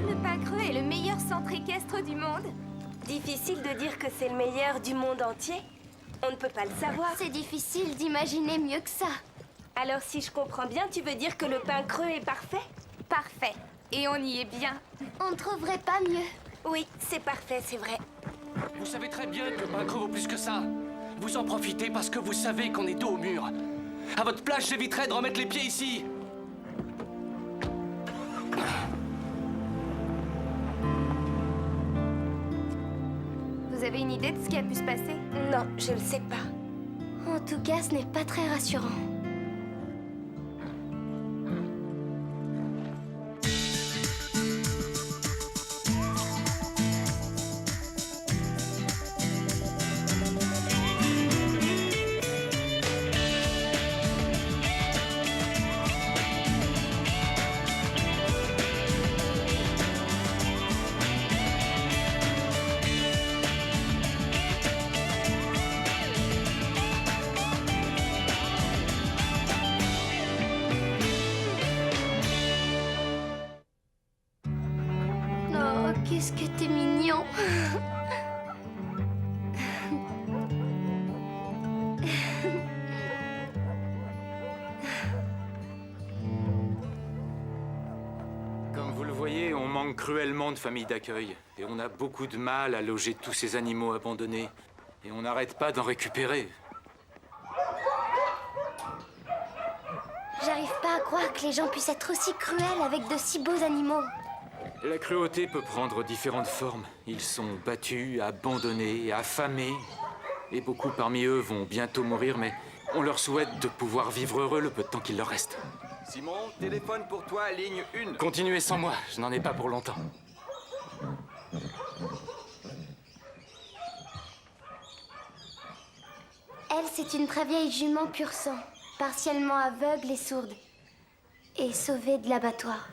Le pain creux est le meilleur centre équestre du monde. Difficile de dire que c'est le meilleur du monde entier. On ne peut pas le savoir. C'est difficile d'imaginer mieux que ça. Alors si je comprends bien, tu veux dire que le pain creux est parfait? Parfait. Et on y est bien. On ne trouverait pas mieux. Oui, c'est parfait, c'est vrai. Vous savez très bien que le pain creux vaut plus que ça. Vous en profitez parce que vous savez qu'on est dos au mur. À votre place, j'éviterais de remettre les pieds ici. Vous avez une idée de ce qui a pu se passer? Non, je le sais pas. En tout cas, ce n'est pas très rassurant. Oh, qu'est-ce que t'es mignon. Comme vous le voyez, on manque cruellement de familles d'accueil. Et on a beaucoup de mal à loger tous ces animaux abandonnés. Et on n'arrête pas d'en récupérer. J'arrive pas à croire que les gens puissent être aussi cruels avec de si beaux animaux. La cruauté peut prendre différentes formes. Ils sont battus, abandonnés, affamés. Et beaucoup parmi eux vont bientôt mourir, mais on leur souhaite de pouvoir vivre heureux le peu de temps qu'il leur reste. Simon, téléphone pour toi, ligne 1. Continuez sans moi, je n'en ai pas pour longtemps. Elle, c'est une très vieille jument pur sang, partiellement aveugle et sourde, et sauvée de l'abattoir.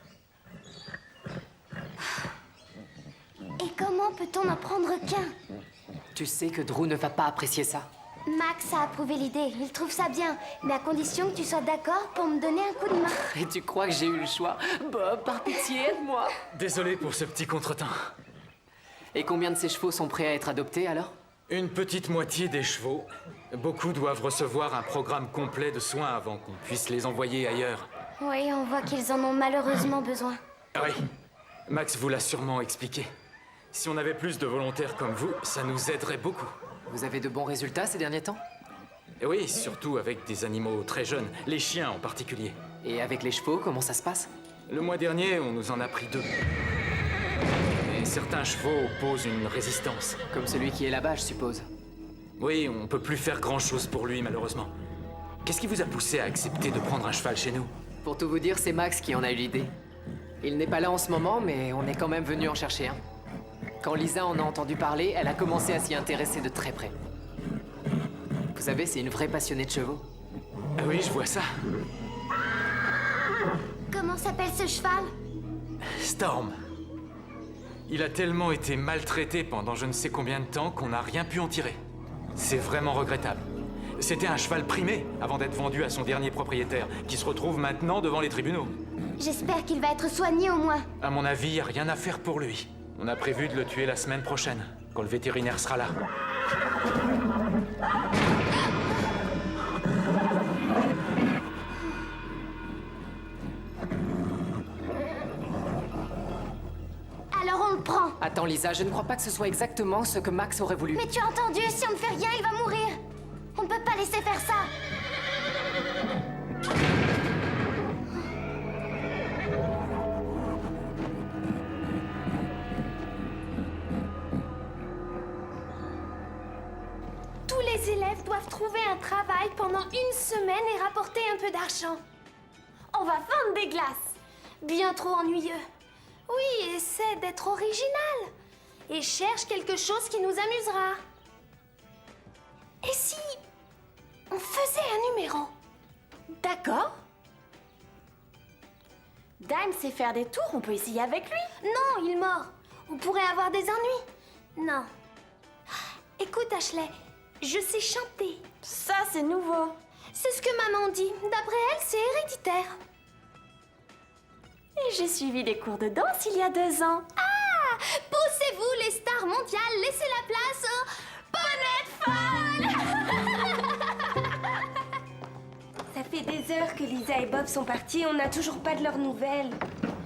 Et comment peut-on n'en prendre qu'un? Tu sais que Drew ne va pas apprécier ça. Max a approuvé l'idée, il trouve ça bien, mais à condition que tu sois d'accord pour me donner un coup de main. Et tu crois que j'ai eu le choix? Bob, par pitié, aide-moi. Désolé pour ce petit contretemps. Et combien de ces chevaux sont prêts à être adoptés alors? Une petite moitié des chevaux. Beaucoup doivent recevoir un programme complet de soins avant qu'on puisse les envoyer ailleurs. Oui, on voit qu'ils en ont malheureusement besoin. Ah oui, Max vous l'a sûrement expliqué. Si on avait plus de volontaires comme vous, ça nous aiderait beaucoup. Vous avez de bons résultats ces derniers temps? Et oui, surtout avec des animaux très jeunes, les chiens en particulier. Et avec les chevaux, comment ça se passe? Le mois dernier, on nous en a pris 2. Et certains chevaux opposent une résistance. Comme celui qui est là-bas, je suppose. Oui, on peut plus faire grand-chose pour lui, malheureusement. Qu'est-ce qui vous a poussé à accepter de prendre un cheval chez nous? Pour tout vous dire, c'est Max qui en a eu l'idée. Il n'est pas là en ce moment, mais on est quand même venu en chercher un. Quand Lisa en a entendu parler, elle a commencé à s'y intéresser de très près. Vous savez, c'est une vraie passionnée de chevaux. Ah oui, je vois ça. Comment s'appelle ce cheval? Storm. Il a tellement été maltraité pendant je ne sais combien de temps qu'on n'a rien pu en tirer. C'est vraiment regrettable. C'était un cheval primé avant d'être vendu à son dernier propriétaire, qui se retrouve maintenant devant les tribunaux. J'espère qu'il va être soigné au moins. À mon avis, y a rien à faire pour lui. On a prévu de le tuer la semaine prochaine, quand le vétérinaire sera là. Alors on le prend. Attends, Lisa, je ne crois pas que ce soit exactement ce que Max aurait voulu. Mais tu as entendu, si on ne fait rien, il va mourir. On ne peut pas laisser faire ça. Tous les élèves doivent trouver un travail pendant une semaine et rapporter un peu d'argent. On va vendre des glaces. Bien trop ennuyeux. Oui, essaie d'être original. Et cherche quelque chose qui nous amusera. Et si on faisait un numéro? D'accord. Dime sait faire des tours, on peut essayer avec lui. Non, il est mort. On pourrait avoir des ennuis. Non. Écoute, Ashley, je sais chanter. Ça, c'est nouveau. C'est ce que maman dit. D'après elle, c'est héréditaire. j'ai suivi les cours de danse il y a 2 ans. Ah, poussez-vous les stars mondiales, laissez la place aux bonnettes folles. Ça fait des heures que Lisa et Bob sont partis et on n'a toujours pas de leurs nouvelles.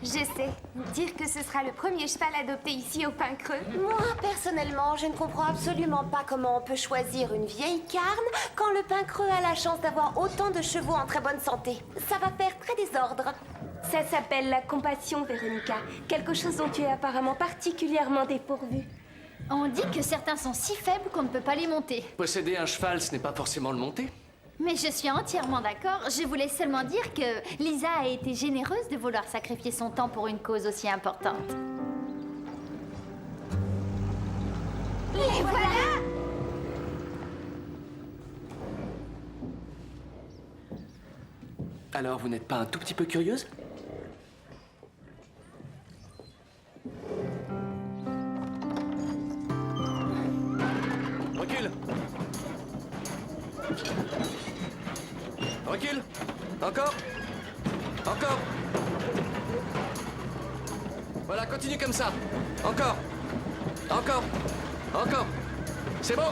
Je sais, dire que ce sera le premier cheval adopté ici au Pin Creux. Moi, personnellement, je ne comprends absolument pas comment on peut choisir une vieille carne quand le Pin Creux a la chance d'avoir autant de chevaux en très bonne santé. Ça va faire très désordre. Ça s'appelle la compassion, Véronica. Quelque chose dont tu es apparemment particulièrement dépourvue. On dit que certains sont si faibles qu'on ne peut pas les monter. Posséder un cheval, ce n'est pas forcément le monter. Mais je suis entièrement d'accord. Je voulais seulement dire que Lisa a été généreuse de vouloir sacrifier son temps pour une cause aussi importante. Et voilà. Alors, vous n'êtes pas un tout petit peu curieuse? Recule! Recule! Encore! Encore! Voilà, continue comme ça! Encore! Encore! Encore! C'est bon!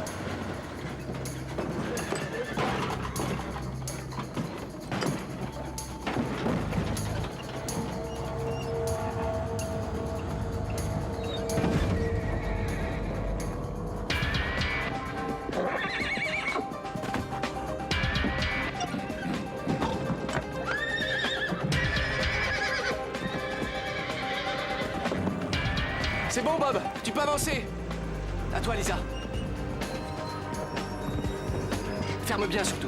C'est bon, Bob, tu peux avancer. À toi, Lisa. Ferme bien, surtout.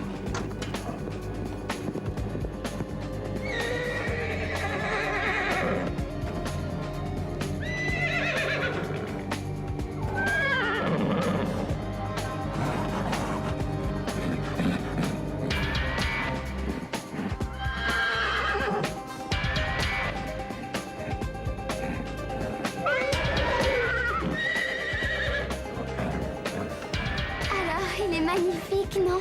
Alors, il est magnifique, non?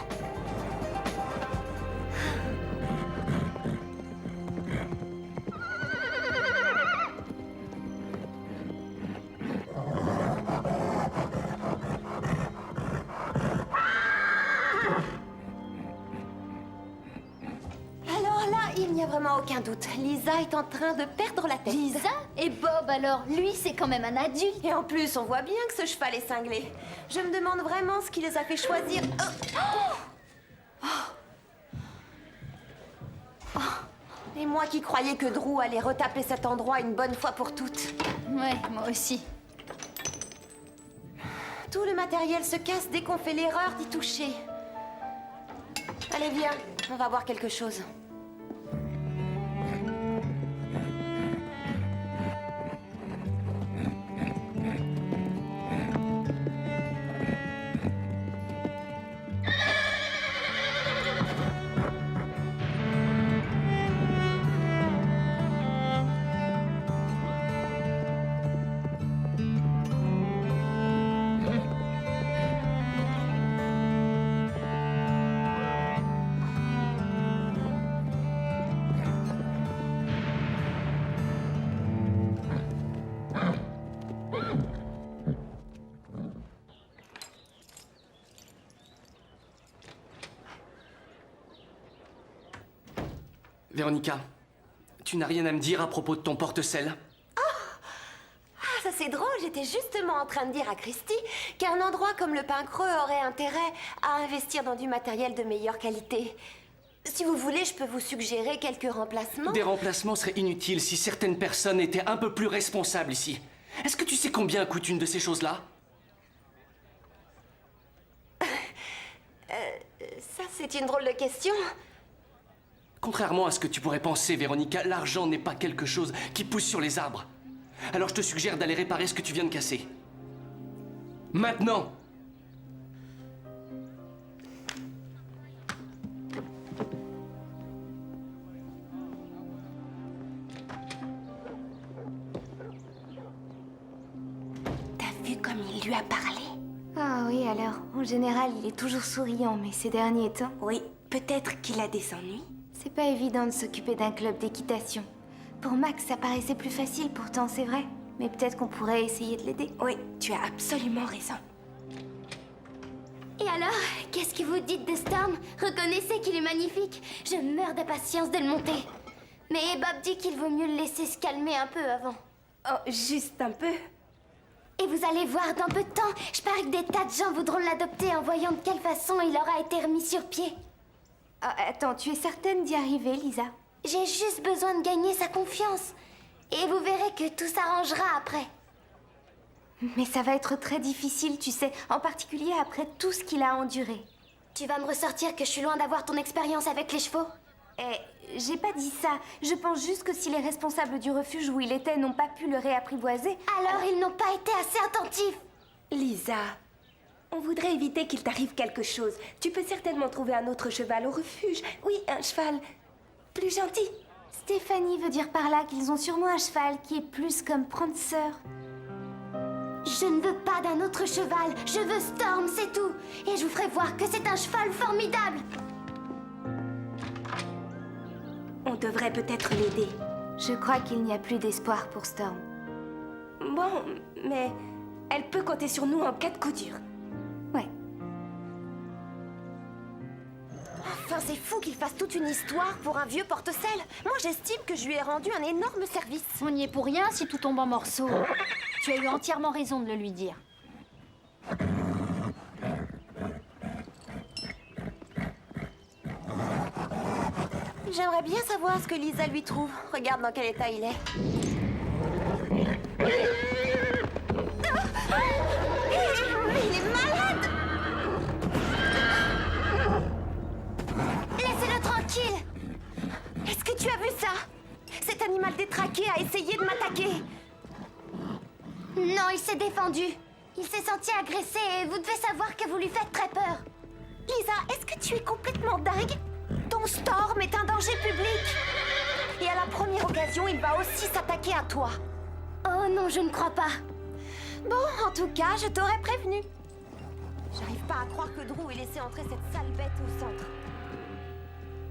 Alors là, il n'y a vraiment aucun doute. Lisa est en train de perdre la tête. Lisa? Et Bob alors? Lui, c'est quand même un adulte. Et en plus, on voit bien que ce cheval est cinglé. Je me demande vraiment ce qui les a fait choisir. Et moi qui croyais que Drew allait retaper cet endroit une bonne fois pour toutes. Ouais, moi aussi. Tout le matériel se casse dès qu'on fait l'erreur d'y toucher. Allez, viens, on va voir quelque chose. Véronica, tu n'as rien à me dire à propos de ton porte-sel? Ah, ça c'est drôle, j'étais justement en train de dire à Christy qu'un endroit comme le Pin Creux aurait intérêt à investir dans du matériel de meilleure qualité. Si vous voulez, je peux vous suggérer quelques remplacements. Des remplacements seraient inutiles si certaines personnes étaient un peu plus responsables ici. Est-ce que tu sais combien coûte une de ces choses-là? Ça, c'est une drôle de question. Contrairement à ce que tu pourrais penser, Véronica, l'argent n'est pas quelque chose qui pousse sur les arbres. Alors je te suggère d'aller réparer ce que tu viens de casser. Maintenant! T'as vu comme il lui a parlé? Ah oui, alors, en général, il est toujours souriant, mais ces derniers temps, Oui, peut-être qu'il a des ennuis. c'est pas évident de s'occuper d'un club d'équitation. Pour Max, ça paraissait plus facile pourtant, c'est vrai. Mais peut-être qu'on pourrait essayer de l'aider. Oui, tu as absolument raison. Et alors, qu'est-ce que vous dites de Storm? Reconnaissez qu'il est magnifique. Je meurs d'impatience de le monter. Mais Bob dit qu'il vaut mieux le laisser se calmer un peu avant. Oh, juste un peu. Et vous allez voir, dans peu de temps, je parie que des tas de gens voudront l'adopter en voyant de quelle façon il aura été remis sur pied. Attends, tu es certaine d'y arriver, Lisa? J'ai juste besoin de gagner sa confiance. Et vous verrez que tout s'arrangera après. Mais ça va être très difficile, tu sais, en particulier après tout ce qu'il a enduré. Tu vas me ressortir que je suis loin d'avoir ton expérience avec les chevaux? J'ai pas dit ça. Je pense juste que si les responsables du refuge où il était n'ont pas pu le réapprivoiser... Alors ils n'ont pas été assez attentifs. Lisa, on voudrait éviter qu'il t'arrive quelque chose. Tu peux certainement trouver un autre cheval au refuge. Oui, un cheval plus gentil. Stéphanie veut dire par là qu'ils ont sûrement un cheval qui est plus comme Prancer. Je ne veux pas d'un autre cheval, je veux Storm, c'est tout. Et je vous ferai voir que c'est un cheval formidable. On devrait peut-être l'aider. Je crois qu'il n'y a plus d'espoir pour Storm. Bon, mais elle peut compter sur nous en cas de coup dur. Ouais. Enfin, c'est fou qu'il fasse toute une histoire pour un vieux porte-sel. Moi, j'estime que je lui ai rendu un énorme service. On n'y est pour rien si tout tombe en morceaux. Tu as eu entièrement raison de le lui dire. J'aimerais bien savoir ce que Lisa lui trouve. Regarde dans quel état il est. Il est malade! Laissez-le tranquille. Est-ce que tu as vu ça? Cet animal détraqué a essayé de m'attaquer. Non, il s'est défendu. Il s'est senti agressé et vous devez savoir que vous lui faites très peur. Lisa, est-ce que tu es complètement dingue? Ton Storm est un danger public. Et à la première occasion, il va aussi s'attaquer à toi. Oh non, je ne crois pas. Bon, en tout cas, je t'aurais prévenu. J'arrive pas à croire que Drew ait laissé entrer cette sale bête au centre.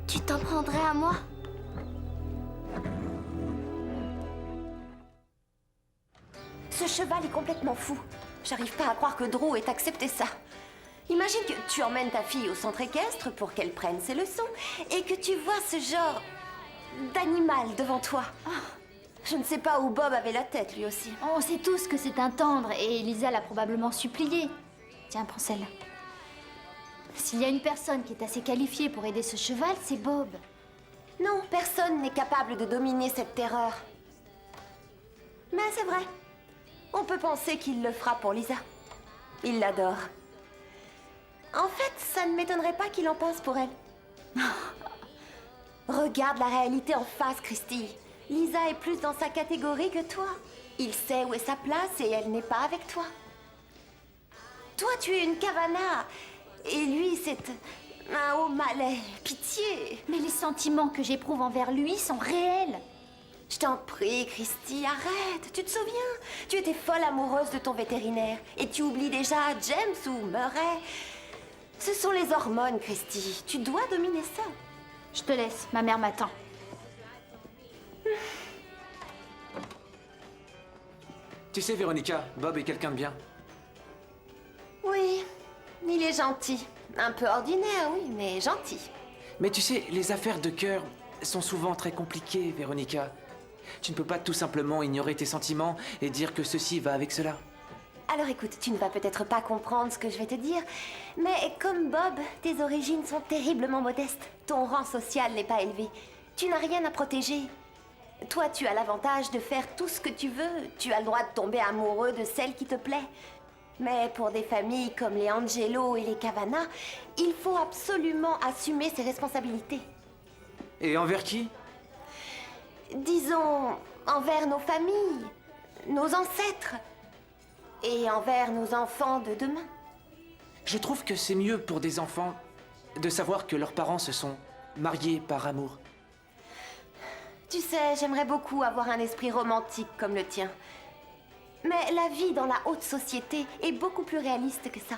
Tu t'en prendrais à moi? Ce cheval est complètement fou. J'arrive pas à croire que Drew ait accepté ça. Imagine que tu emmènes ta fille au centre équestre pour qu'elle prenne ses leçons et que tu vois ce genre d'animal devant toi. Je ne sais pas où Bob avait la tête, lui aussi. On sait tous que c'est un tendre et Lisa l'a probablement supplié. Tiens, prends celle-là. S'il y a une personne qui est assez qualifiée pour aider ce cheval, c'est Bob. Non, personne n'est capable de dominer cette terreur. Mais c'est vrai. On peut penser qu'il le fera pour Lisa. Il l'adore. En fait, ça ne m'étonnerait pas qu'il en pense pour elle. Regarde la réalité en face, Christy. Lisa est plus dans sa catégorie que toi. Il sait où est sa place et elle n'est pas avec toi. Toi, tu es une Cavana. Et lui, c'est un haut malais. Pitié. Mais les sentiments que j'éprouve envers lui sont réels. Je t'en prie, Christy, arrête. Tu te souviens? Tu étais folle amoureuse de ton vétérinaire. Et tu oublies déjà James ou Murray. Ce sont les hormones, Christy. Tu dois dominer ça. Je te laisse, ma mère m'attend. Tu sais, Véronica, Bob est quelqu'un de bien. Oui, il est gentil. Un peu ordinaire, oui, mais gentil. Mais tu sais, les affaires de cœur sont souvent très compliquées, Véronica. Tu ne peux pas tout simplement ignorer tes sentiments et dire que ceci va avec cela. Alors écoute, tu ne vas peut-être pas comprendre ce que je vais te dire, mais comme Bob, tes origines sont terriblement modestes. Ton rang social n'est pas élevé. Tu n'as rien à protéger. Toi, tu as l'avantage de faire tout ce que tu veux. Tu as le droit de tomber amoureux de celle qui te plaît. Mais pour des familles comme les Angelo et les Cavana, il faut absolument assumer ses responsabilités. Et envers qui? Disons, envers nos familles, nos ancêtres, et envers nos enfants de demain. Je trouve que c'est mieux pour des enfants de savoir que leurs parents se sont mariés par amour. Tu sais, j'aimerais beaucoup avoir un esprit romantique comme le tien. Mais la vie dans la haute société est beaucoup plus réaliste que ça.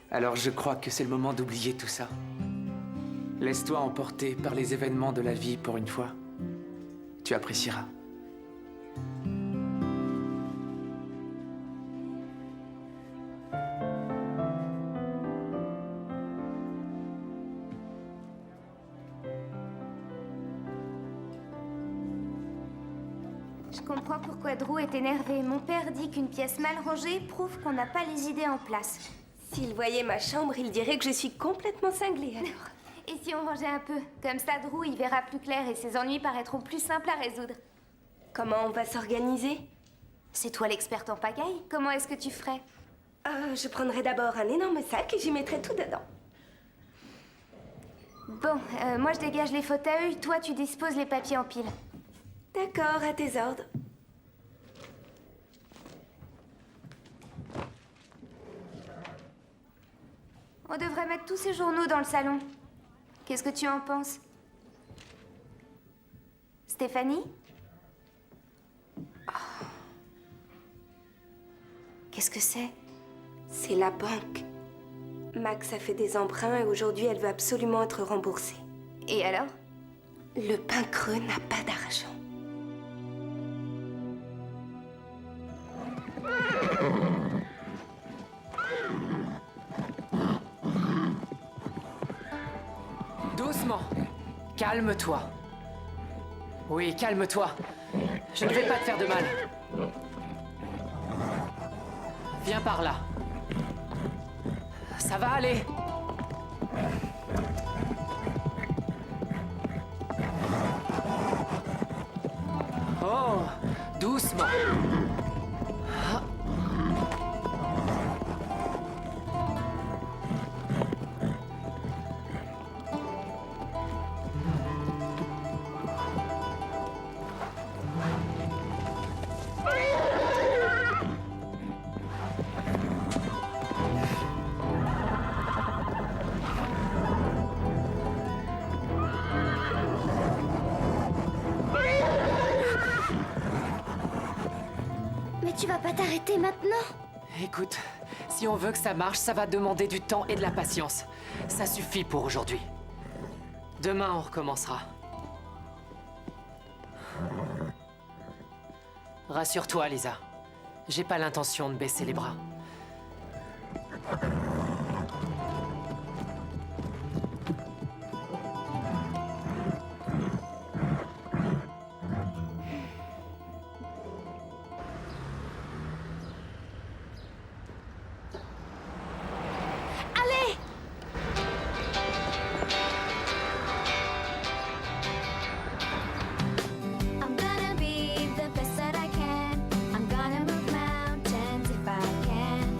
Alors je crois que c'est le moment d'oublier tout ça. Laisse-toi emporter par les événements de la vie pour une fois. Tu apprécieras. Je comprends pourquoi Drew est énervé. Mon père dit qu'une pièce mal rangée prouve qu'on n'a pas les idées en place. S'il voyait ma chambre, il dirait que je suis complètement cinglée, alors. Et si on rangeait un peu? Comme ça, Drew y verra plus clair et ses ennuis paraîtront plus simples à résoudre. Comment on va s'organiser? C'est toi l'experte en pagaille. Comment est-ce que tu ferais? Je prendrai d'abord un énorme sac et j'y mettrai tout dedans. Bon, moi je dégage les fauteuils, toi tu disposes les papiers en pile. D'accord, à tes ordres. On devrait mettre tous ces journaux dans le salon. Qu'est-ce que tu en penses? Stéphanie? Oh. Qu'est-ce que c'est? C'est la banque. Max a fait des emprunts et aujourd'hui elle veut absolument être remboursée. Et alors? Le pain creux n'a pas d'argent. Doucement. Calme-toi. Oui, calme-toi. Je ne vais pas te faire de mal. Viens par là. Ça va aller. Oh, doucement. Mais tu vas pas t'arrêter maintenant? Écoute, si on veut que ça marche, ça va demander du temps et de la patience. Ça suffit pour aujourd'hui. Demain, on recommencera. Rassure-toi, Lisa. J'ai pas l'intention de baisser les bras. I'm gonna be the best that I can. I'm gonna move mountains if I can.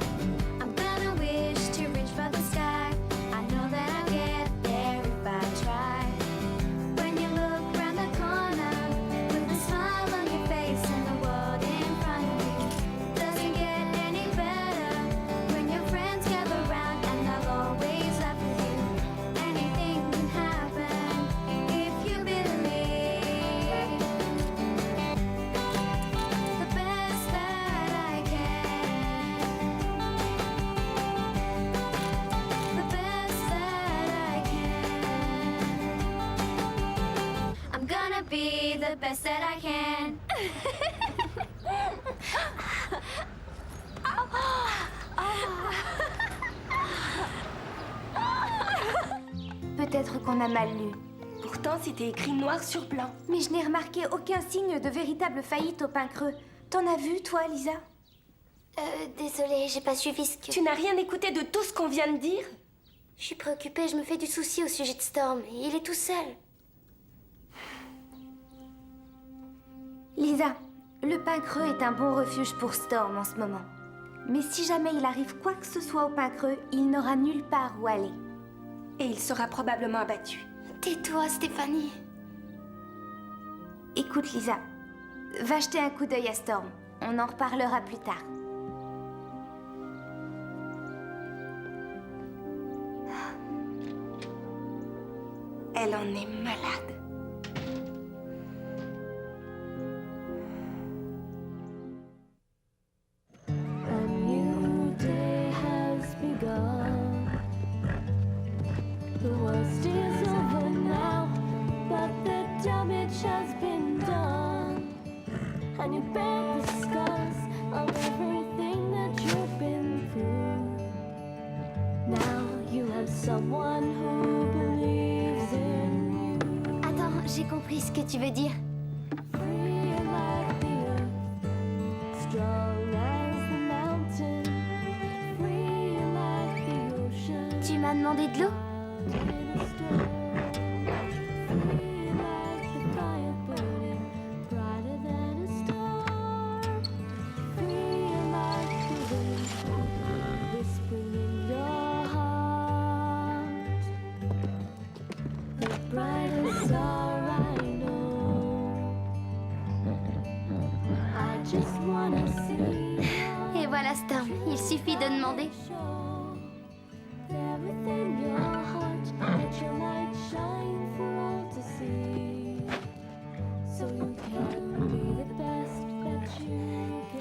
I'm gonna wish to reach for the sky. I know that I'll get there if I try. When you look round the corner with a smile on your face and the world in front of you, doesn't get any better. When your friends gather round and they'll always laugh with you. Anything can happen if you believe. The best that I can. The best that I can. I'm gonna be the best that I can. Peut-être qu'on a mal lu. Pourtant, c'était écrit noir sur blanc. Mais je n'ai remarqué aucun signe de véritable faillite au pain creux. T'en as vu, toi, Lisa? Désolée, j'ai pas suivi ce que... Tu n'as rien écouté de tout ce qu'on vient de dire? Je suis préoccupée, je me fais du souci au sujet de Storm. Il est tout seul. Lisa, le pain creux est un bon refuge pour Storm en ce moment. Mais si jamais il arrive quoi que ce soit au pain creux, il n'aura nulle part où aller. Et il sera probablement abattu. Tais-toi, Stéphanie. Écoute, Lisa, va jeter un coup d'œil à Storm. On en reparlera plus tard. Elle en est malade. A new day has begun. The worst is over now, but the damage has been done. And you bear the scars of everything that you've been through. Now you have someone who believes in you. Attends, j'ai compris ce que tu veux dire. Free like the demander de l'eau? Et voilà Storm, il suffit de demander.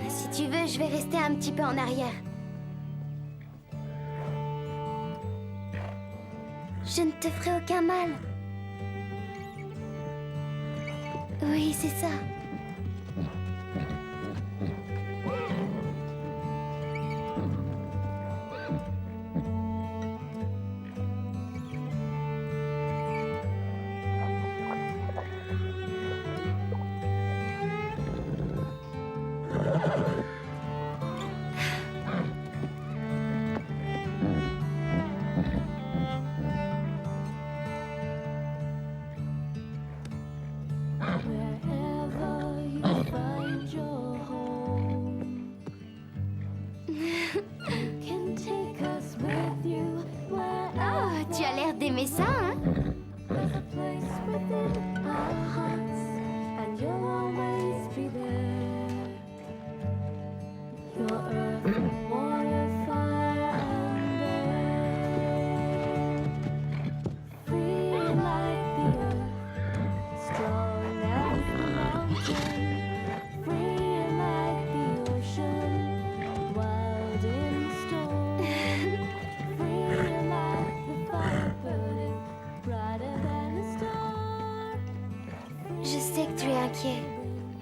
Si tu veux, je vais rester un petit peu en arrière. Je ne te ferai aucun mal. Oui, c'est ça. Oh, tu as l'air d'aimer ça, hein? Je sais que tu es inquiet,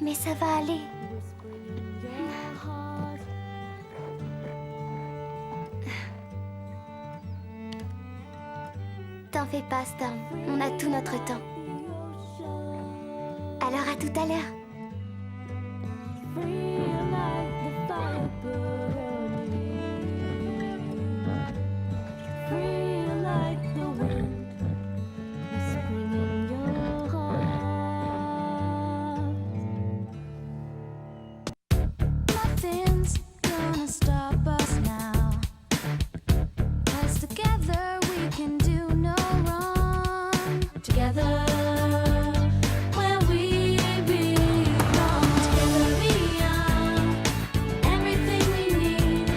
mais ça va aller. T'en fais pas, Storm. On a tout notre temps. Alors à tout à l'heure. Nothing's gonna stop us now. 'Cause together we can do no wrong. Together, where we belong. Together we are everything we need.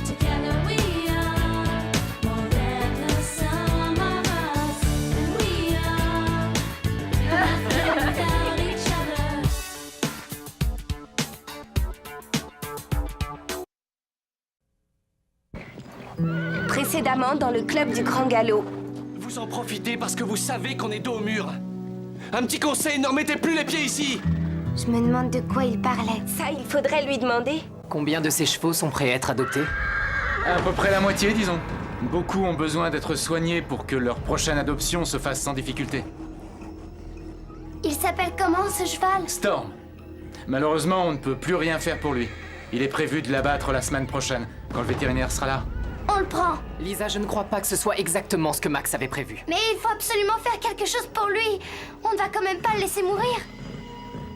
Together we are more than the sum of us. And we are nothing without each other. Précédemment dans le club du Grand Galop. Vous en profitez parce que vous savez qu'on est dos au mur. Un petit conseil, ne remettez plus les pieds ici. Je me demande de quoi il parlait. Ça, il faudrait lui demander. Combien de ces chevaux sont prêts à être adoptés? À peu près la moitié, disons. Beaucoup ont besoin d'être soignés pour que leur prochaine adoption se fasse sans difficulté. Il s'appelle comment ce cheval? Storm. Malheureusement, on ne peut plus rien faire pour lui. Il est prévu de l'abattre la semaine prochaine, quand le vétérinaire sera là. On le prend. Lisa, je ne crois pas que ce soit exactement ce que Max avait prévu. Mais il faut absolument faire quelque chose pour lui. On ne va quand même pas le laisser mourir.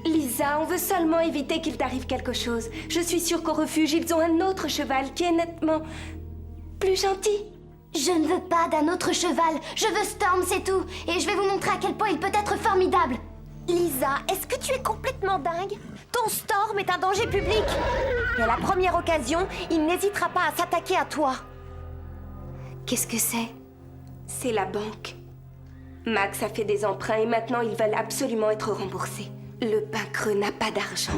Lisa, on veut seulement éviter qu'il t'arrive quelque chose. Je suis sûre qu'au refuge, ils ont un autre cheval qui est nettement plus gentil. Je ne veux pas d'un autre cheval. Je veux Storm, c'est tout. Et je vais vous montrer à quel point il peut être formidable. Lisa, est-ce que tu es complètement dingue? Ton Storm est un danger public. Et à la première occasion, il n'hésitera pas à s'attaquer à toi. Qu'est-ce que c'est? C'est la banque. Max a fait des emprunts et maintenant ils veulent absolument être remboursés. Le pain creux n'a pas d'argent.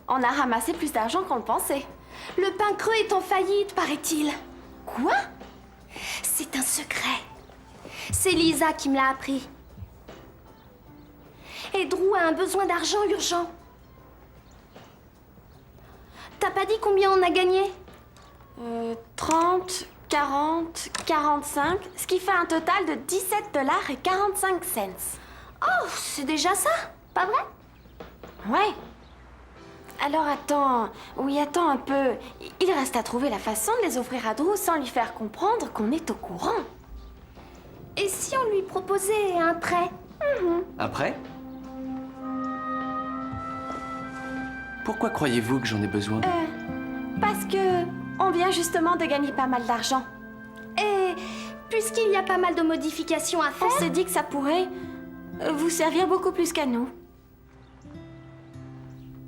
On a ramassé plus d'argent qu'on le pensait. Le pain creux est en faillite, paraît-il. Quoi? C'est un secret. C'est Lisa qui me l'a appris. Et Drew a un besoin d'argent urgent. T'as pas dit combien on a gagné? 30, 40, 45, ce qui fait un total de 17 dollars et 45 cents. Oh, c'est déjà ça, pas vrai? Ouais. Alors attends, oui, attends un peu. Il reste à trouver la façon de les offrir à Drew sans lui faire comprendre qu'on est au courant. Et si on lui proposait un prêt? Après? Pourquoi croyez-vous que j'en ai besoin? Parce que on vient justement de gagner pas mal d'argent. Et puisqu'il y a pas mal de modifications à faire... On s'est dit que ça pourrait vous servir beaucoup plus qu'à nous.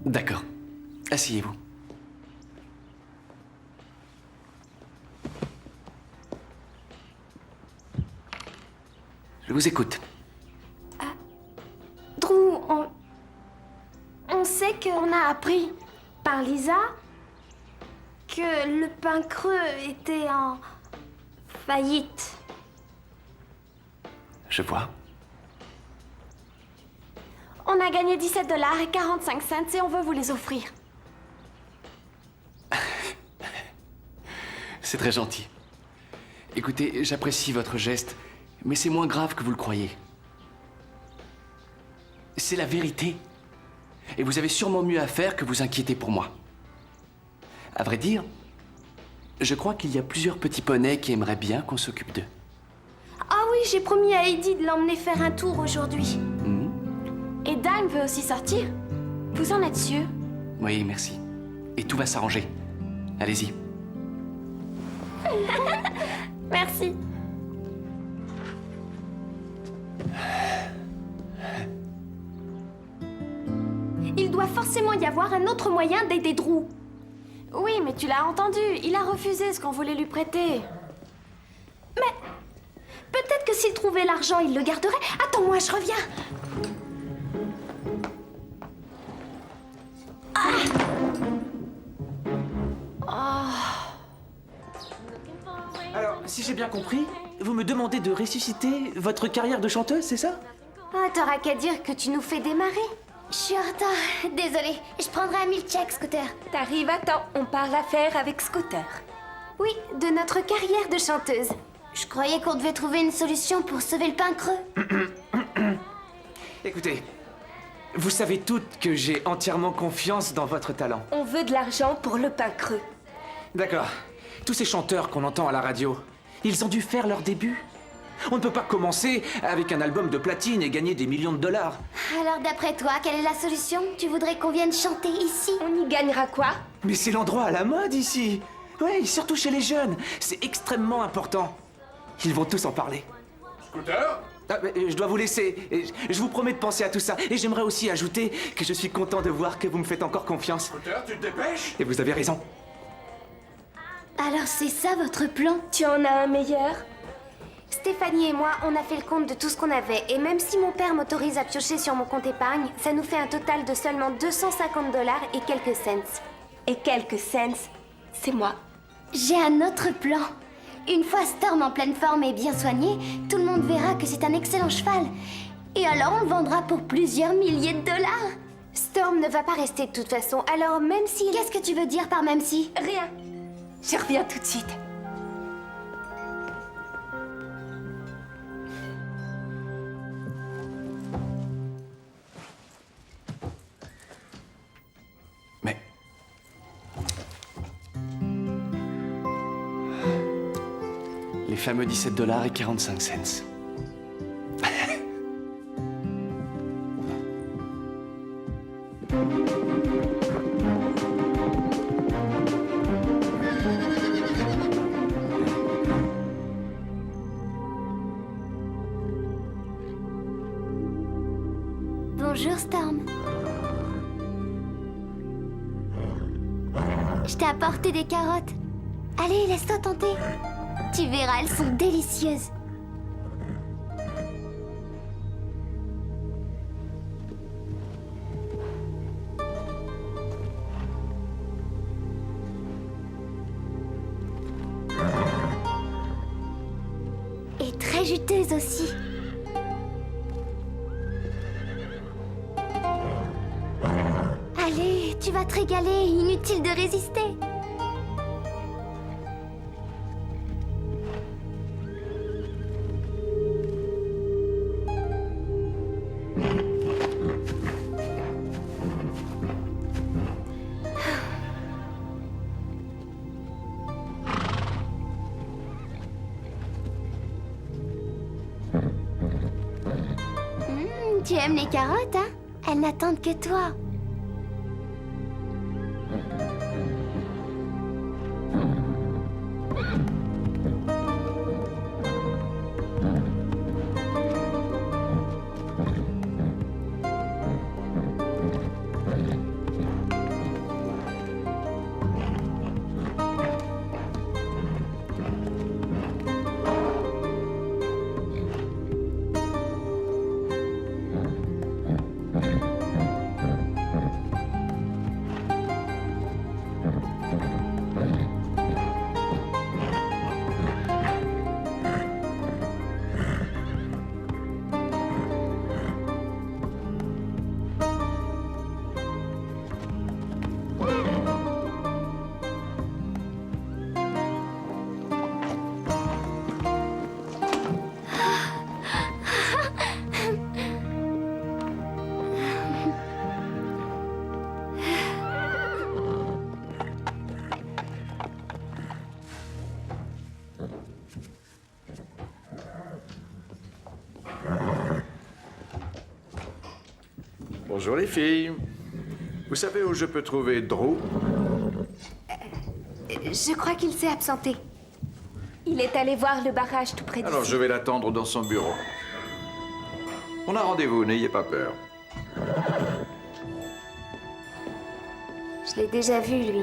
D'accord. Asseyez-vous. Je vous écoute. Drew, on sait que... On a appris par Lisa que le pain creux était en faillite. Je vois. On a gagné 17 dollars et 45 cents et on veut vous les offrir. C'est très gentil. Écoutez, j'apprécie votre geste, mais c'est moins grave que vous le croyez. C'est la vérité. Et vous avez sûrement mieux à faire que vous inquiéter pour moi. À vrai dire, je crois qu'il y a plusieurs petits poneys qui aimeraient bien qu'on s'occupe d'eux. Ah oui, j'ai promis à Heidi de l'emmener faire un tour aujourd'hui. Et Dan veut aussi sortir. Vous en êtes sûr? Oui, merci. Et tout va s'arranger. Allez-y. Merci. Il doit forcément y avoir un autre moyen d'aider Drew. Oui, mais tu l'as entendu. Il a refusé ce qu'on voulait lui prêter. Mais peut-être que s'il trouvait l'argent, il le garderait. Attends-moi, je reviens. Alors, si j'ai bien compris, vous me demandez de ressusciter votre carrière de chanteuse, c'est ça? Oh, t'auras qu'à dire que tu nous fais démarrer. Je suis en retard. Désolée. Je prendrai un milkshake, Scooter. T'arrives à temps, on parle affaires avec Scooter. Oui, de notre carrière de chanteuse. Je croyais qu'on devait trouver une solution pour sauver le pain creux. Écoutez, vous savez toutes que j'ai entièrement confiance dans votre talent. On veut de l'argent pour le pain creux. D'accord. Tous ces chanteurs qu'on entend à la radio, ils ont dû faire leur début. On ne peut pas commencer avec un album de platine et gagner des millions de dollars. Alors d'après toi, quelle est la solution? Tu voudrais qu'on vienne chanter ici? On y gagnera quoi? Mais c'est l'endroit à la mode ici. Oui, surtout chez les jeunes. C'est extrêmement important. Ils vont tous en parler. Scooter? Ah, mais je dois vous laisser. Et je vous promets de penser à tout ça. Et j'aimerais aussi ajouter que je suis content de voir que vous me faites encore confiance. Scooter, tu te dépêches? Et vous avez raison. Alors c'est ça votre plan? Tu en as un meilleur? Stéphanie et moi, on a fait le compte de tout ce qu'on avait. Et même si mon père m'autorise à piocher sur mon compte épargne, ça nous fait un total de seulement 250 dollars et quelques cents. Et quelques cents, c'est moi. J'ai un autre plan. Une fois Storm en pleine forme et bien soigné, tout le monde verra que c'est un excellent cheval. Et alors on le vendra pour plusieurs milliers de dollars. Storm ne va pas rester de toute façon, alors même si... Qu'est-ce que tu veux dire par même si? Rien. Je reviens tout de suite. Mais... Les fameux 17 dollars et 45 cents. Bonjour Storm. Je t'ai apporté des carottes. Allez, laisse-toi tenter. Tu verras, elles sont délicieuses. juteuse aussi. Allez, tu vas te régaler, inutile de résister. Tu aimes les carottes, hein? Elles n'attendent que toi. Bonjour les filles. Vous savez où je peux trouver Drew? Je crois qu'il s'est absenté. Il est allé voir le barrage tout près d'ici. Alors je vais l'attendre dans son bureau. On a rendez-vous, n'ayez pas peur. Je l'ai déjà vu, lui.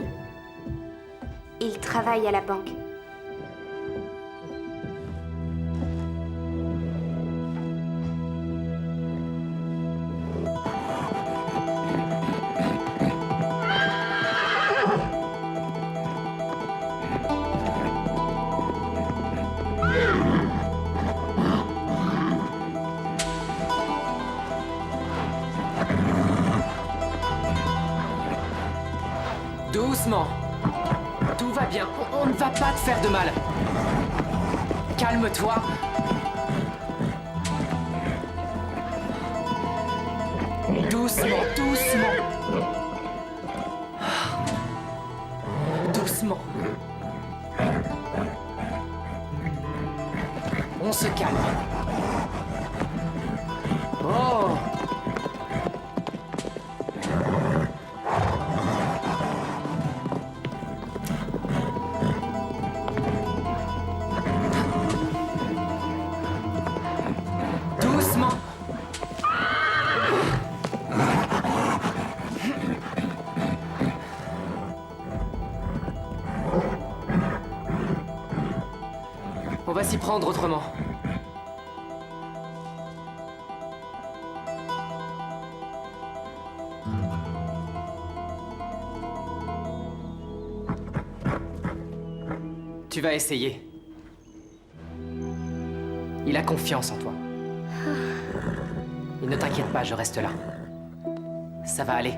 Il travaille à la banque. Doucement. Tout va bien. On ne va pas te faire de mal. Calme-toi. Doucement, doucement. Doucement. On se calme. Oh! Doucement. On va s'y prendre autrement. Tu vas essayer. Il a confiance en toi. Et ne t'inquiète pas, je reste là. Ça va aller.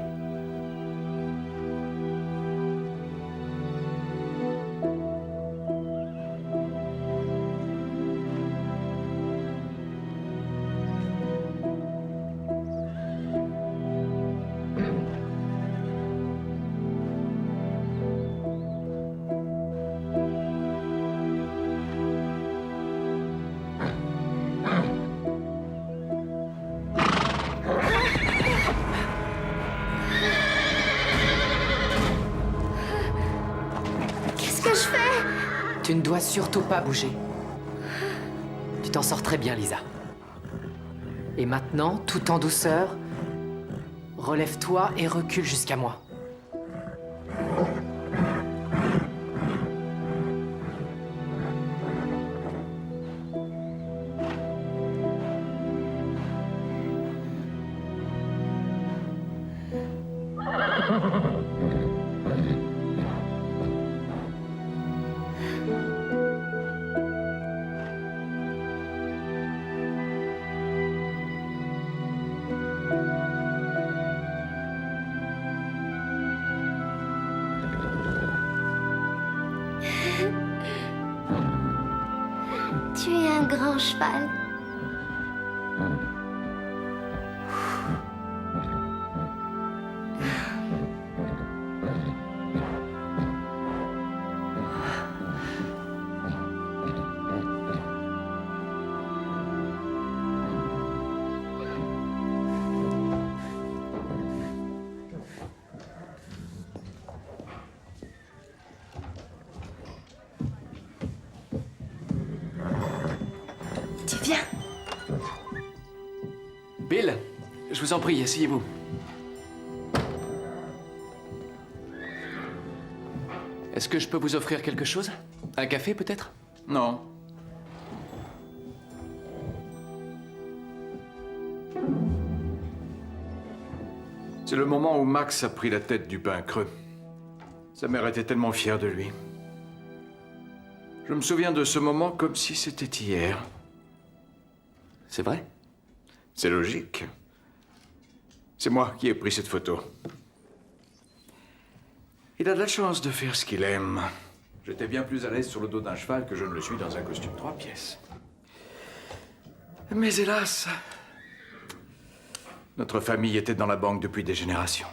Qu'est-ce que je fais? Tu ne dois surtout pas bouger. Tu t'en sors très bien, Lisa. Et maintenant, tout en douceur, relève-toi et recule jusqu'à moi. un grand cheval. Tu viens? Bill, je vous en prie, asseyez-vous. Est-ce que je peux vous offrir quelque chose? Un café, peut-être? Non. C'est le moment où Max a pris la tête du pain creux. Sa mère était tellement fière de lui. Je me souviens de ce moment comme si c'était hier. C'est vrai? C'est logique. C'est moi qui ai pris cette photo. Il a de la chance de faire ce qu'il aime. J'étais bien plus à l'aise sur le dos d'un cheval que je ne le suis dans un costume 3 pièces. Mais hélas, notre famille était dans la banque depuis des générations.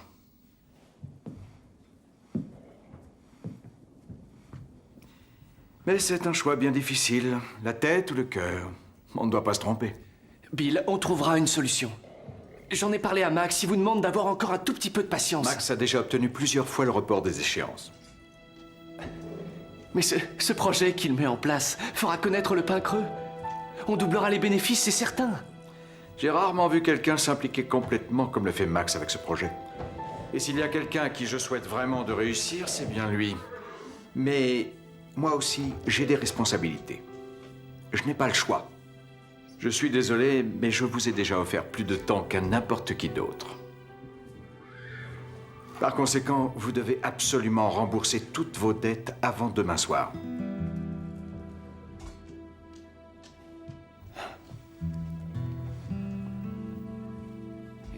Mais c'est un choix bien difficile. La tête ou le cœur. On ne doit pas se tromper. Bill, on trouvera une solution. J'en ai parlé à Max, il vous demande d'avoir encore un tout petit peu de patience. Max a déjà obtenu plusieurs fois le report des échéances. Mais ce projet qu'il met en place fera connaître le pain creux. On doublera les bénéfices, c'est certain. J'ai rarement vu quelqu'un s'impliquer complètement comme le fait Max avec ce projet. Et s'il y a quelqu'un à qui je souhaite vraiment de réussir, c'est bien lui. Mais moi aussi, j'ai des responsabilités. Je n'ai pas le choix. Je suis désolé, mais je vous ai déjà offert plus de temps qu'à n'importe qui d'autre. Par conséquent, vous devez absolument rembourser toutes vos dettes avant demain soir.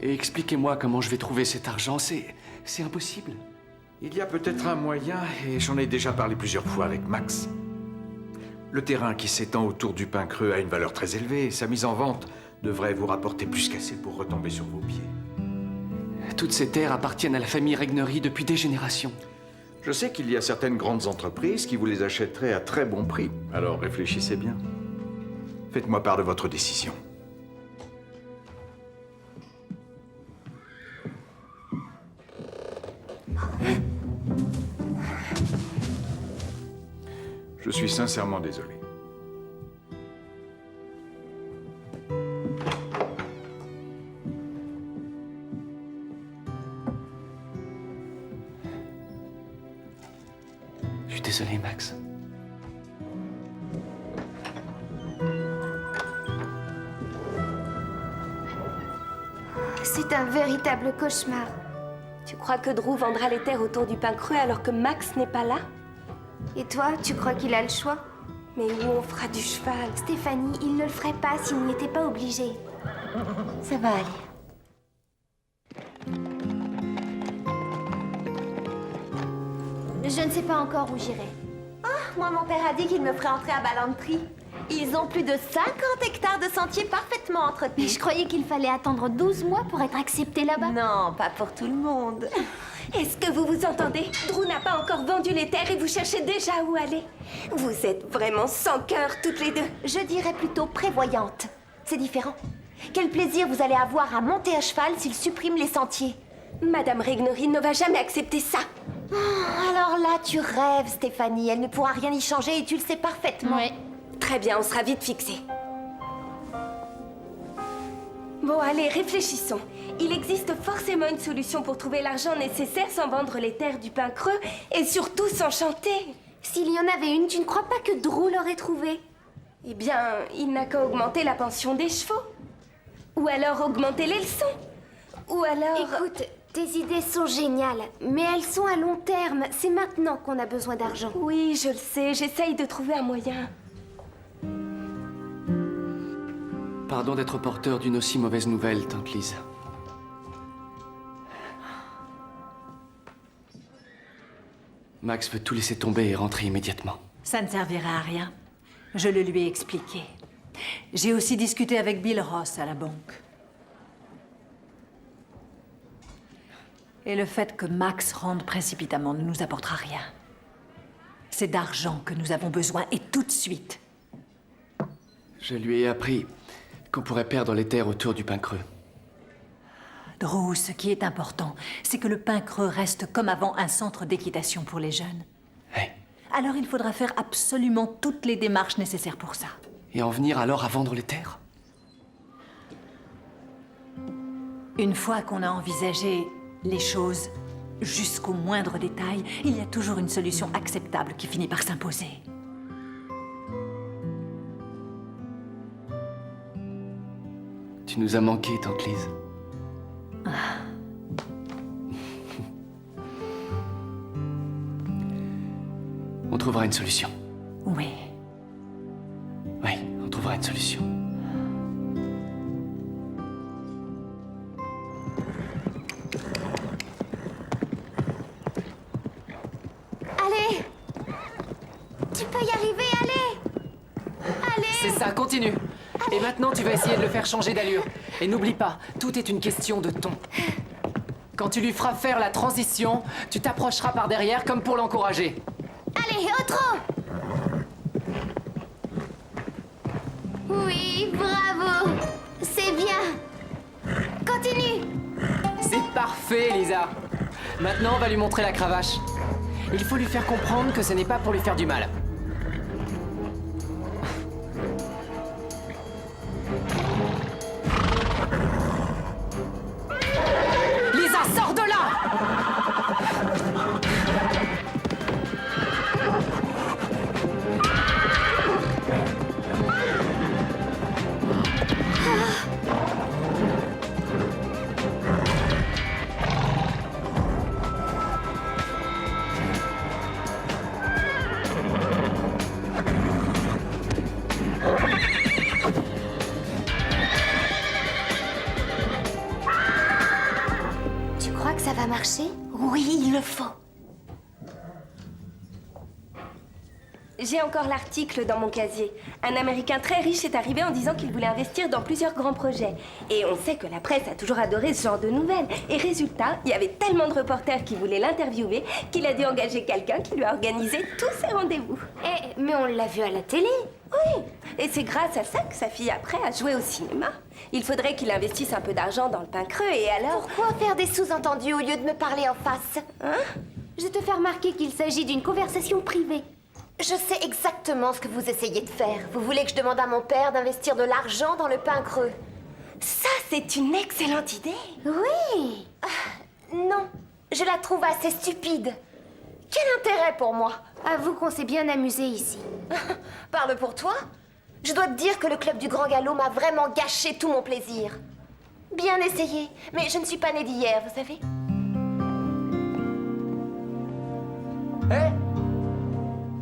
Et expliquez-moi comment je vais trouver cet argent, c'est impossible. Il y a peut-être un moyen, et j'en ai déjà parlé plusieurs fois avec Max. Le terrain qui s'étend autour du pain creux a une valeur très élevée. Sa mise en vente devrait vous rapporter plus qu'assez pour retomber sur vos pieds. Toutes ces terres appartiennent à la famille Regnery depuis des générations. Je sais qu'il y a certaines grandes entreprises qui vous les achèteraient à très bon prix. Alors réfléchissez bien. Faites-moi part de votre décision. Je suis sincèrement désolé. Je suis désolé, Max. C'est un véritable cauchemar. Tu crois que Drew vendra les terres autour du pain creux alors que Max n'est pas là? Et toi, tu crois qu'il a le choix? Mais où on fera du cheval? Stéphanie, il ne le ferait pas s'il n'y était pas obligé. Ça va aller. Je ne sais pas encore où j'irai. Moi, mon père a dit qu'il me ferait entrer à Ballantry. Ils ont plus de 50 hectares de sentiers parfaitement Mais entretenus. je croyais qu'il fallait attendre 12 mois pour être accepté là-bas. Non, pas pour tout le monde. Est-ce que vous vous entendez? Drew n'a pas encore vendu les terres et vous cherchez déjà où aller. Vous êtes vraiment sans cœur toutes les deux. Je dirais plutôt prévoyante. C'est différent. Quel plaisir vous allez avoir à monter à cheval s'il supprime les sentiers. Madame Regnery ne va jamais accepter ça. Alors là, tu rêves, Stéphanie. Elle ne pourra rien y changer et tu le sais parfaitement. Ouais. Très bien, on sera vite fixés. Bon, allez, réfléchissons. Il existe forcément une solution pour trouver l'argent nécessaire sans vendre les terres du pain creux et surtout sans chanter. S'il y en avait une, tu ne crois pas que Drew l'aurait trouvée? Eh bien, il n'a qu'à augmenter la pension des chevaux. Ou alors augmenter les leçons. Ou alors... Écoute, tes idées sont géniales, mais elles sont à long terme. C'est maintenant qu'on a besoin d'argent. Oui, je le sais, j'essaye de trouver un moyen. Pardon d'être porteur d'une aussi mauvaise nouvelle, tante Lise. Max veut tout laisser tomber et rentrer immédiatement. Ça ne servira à rien. Je le lui ai expliqué. J'ai aussi discuté avec Bill Ross à la banque. Et le fait que Max rentre précipitamment ne nous apportera rien. C'est d'argent que nous avons besoin, et tout de suite. Je lui ai appris qu'on pourrait perdre les terres autour du Pin Creux. Drew, ce qui est important, c'est que le Pin Creux reste comme avant un centre d'équitation pour les jeunes. Ouais. Alors il faudra faire absolument toutes les démarches nécessaires pour ça. Et en venir alors à vendre les terres? Une fois qu'on a envisagé les choses jusqu'au moindre détail, il y a toujours une solution acceptable qui finit par s'imposer. Tu nous as manqué, tante Lise. On trouvera une solution. Oui. Oui, on trouvera une solution. Allez! Tu peux y arriver, allez! Allez! C'est ça, continue. Et maintenant, tu vas essayer de le faire changer d'allure. Et n'oublie pas, tout est une question de ton. Quand tu lui feras faire la transition, tu t'approcheras par derrière comme pour l'encourager. Allez, au trot! Oui, bravo! C'est bien! Continue! C'est parfait, Lisa. Maintenant, on va lui montrer la cravache. Il faut lui faire comprendre que ce n'est pas pour lui faire du mal. Lisa, sors de là! Tu crois que ça va marcher? Oui, il le faut. J'ai encore l'article dans mon casier. Un Américain très riche est arrivé en disant qu'il voulait investir dans plusieurs grands projets. Et on sait que la presse a toujours adoré ce genre de nouvelles. Et résultat, il y avait tellement de reporters qui voulaient l'interviewer qu'il a dû engager quelqu'un qui lui a organisé tous ses rendez-vous. Mais on l'a vu à la télé. Oui, et c'est grâce à ça que sa fille après a joué au cinéma. Il faudrait qu'il investisse un peu d'argent dans le Pin Creux et alors... Pourquoi faire des sous-entendus au lieu de me parler en face? Je te fais remarquer qu'il s'agit d'une conversation privée. Je sais exactement ce que vous essayez de faire. Vous voulez que je demande à mon père d'investir de l'argent dans le Pin Creux? Ça, c'est une excellente idée. Oui! Non, je la trouve assez stupide. Quel intérêt pour moi? Avoue qu'on s'est bien amusé ici. Parle pour toi. Je dois te dire que le club du Grand Galop m'a vraiment gâché tout mon plaisir. Bien essayé, mais je ne suis pas née d'hier, vous savez.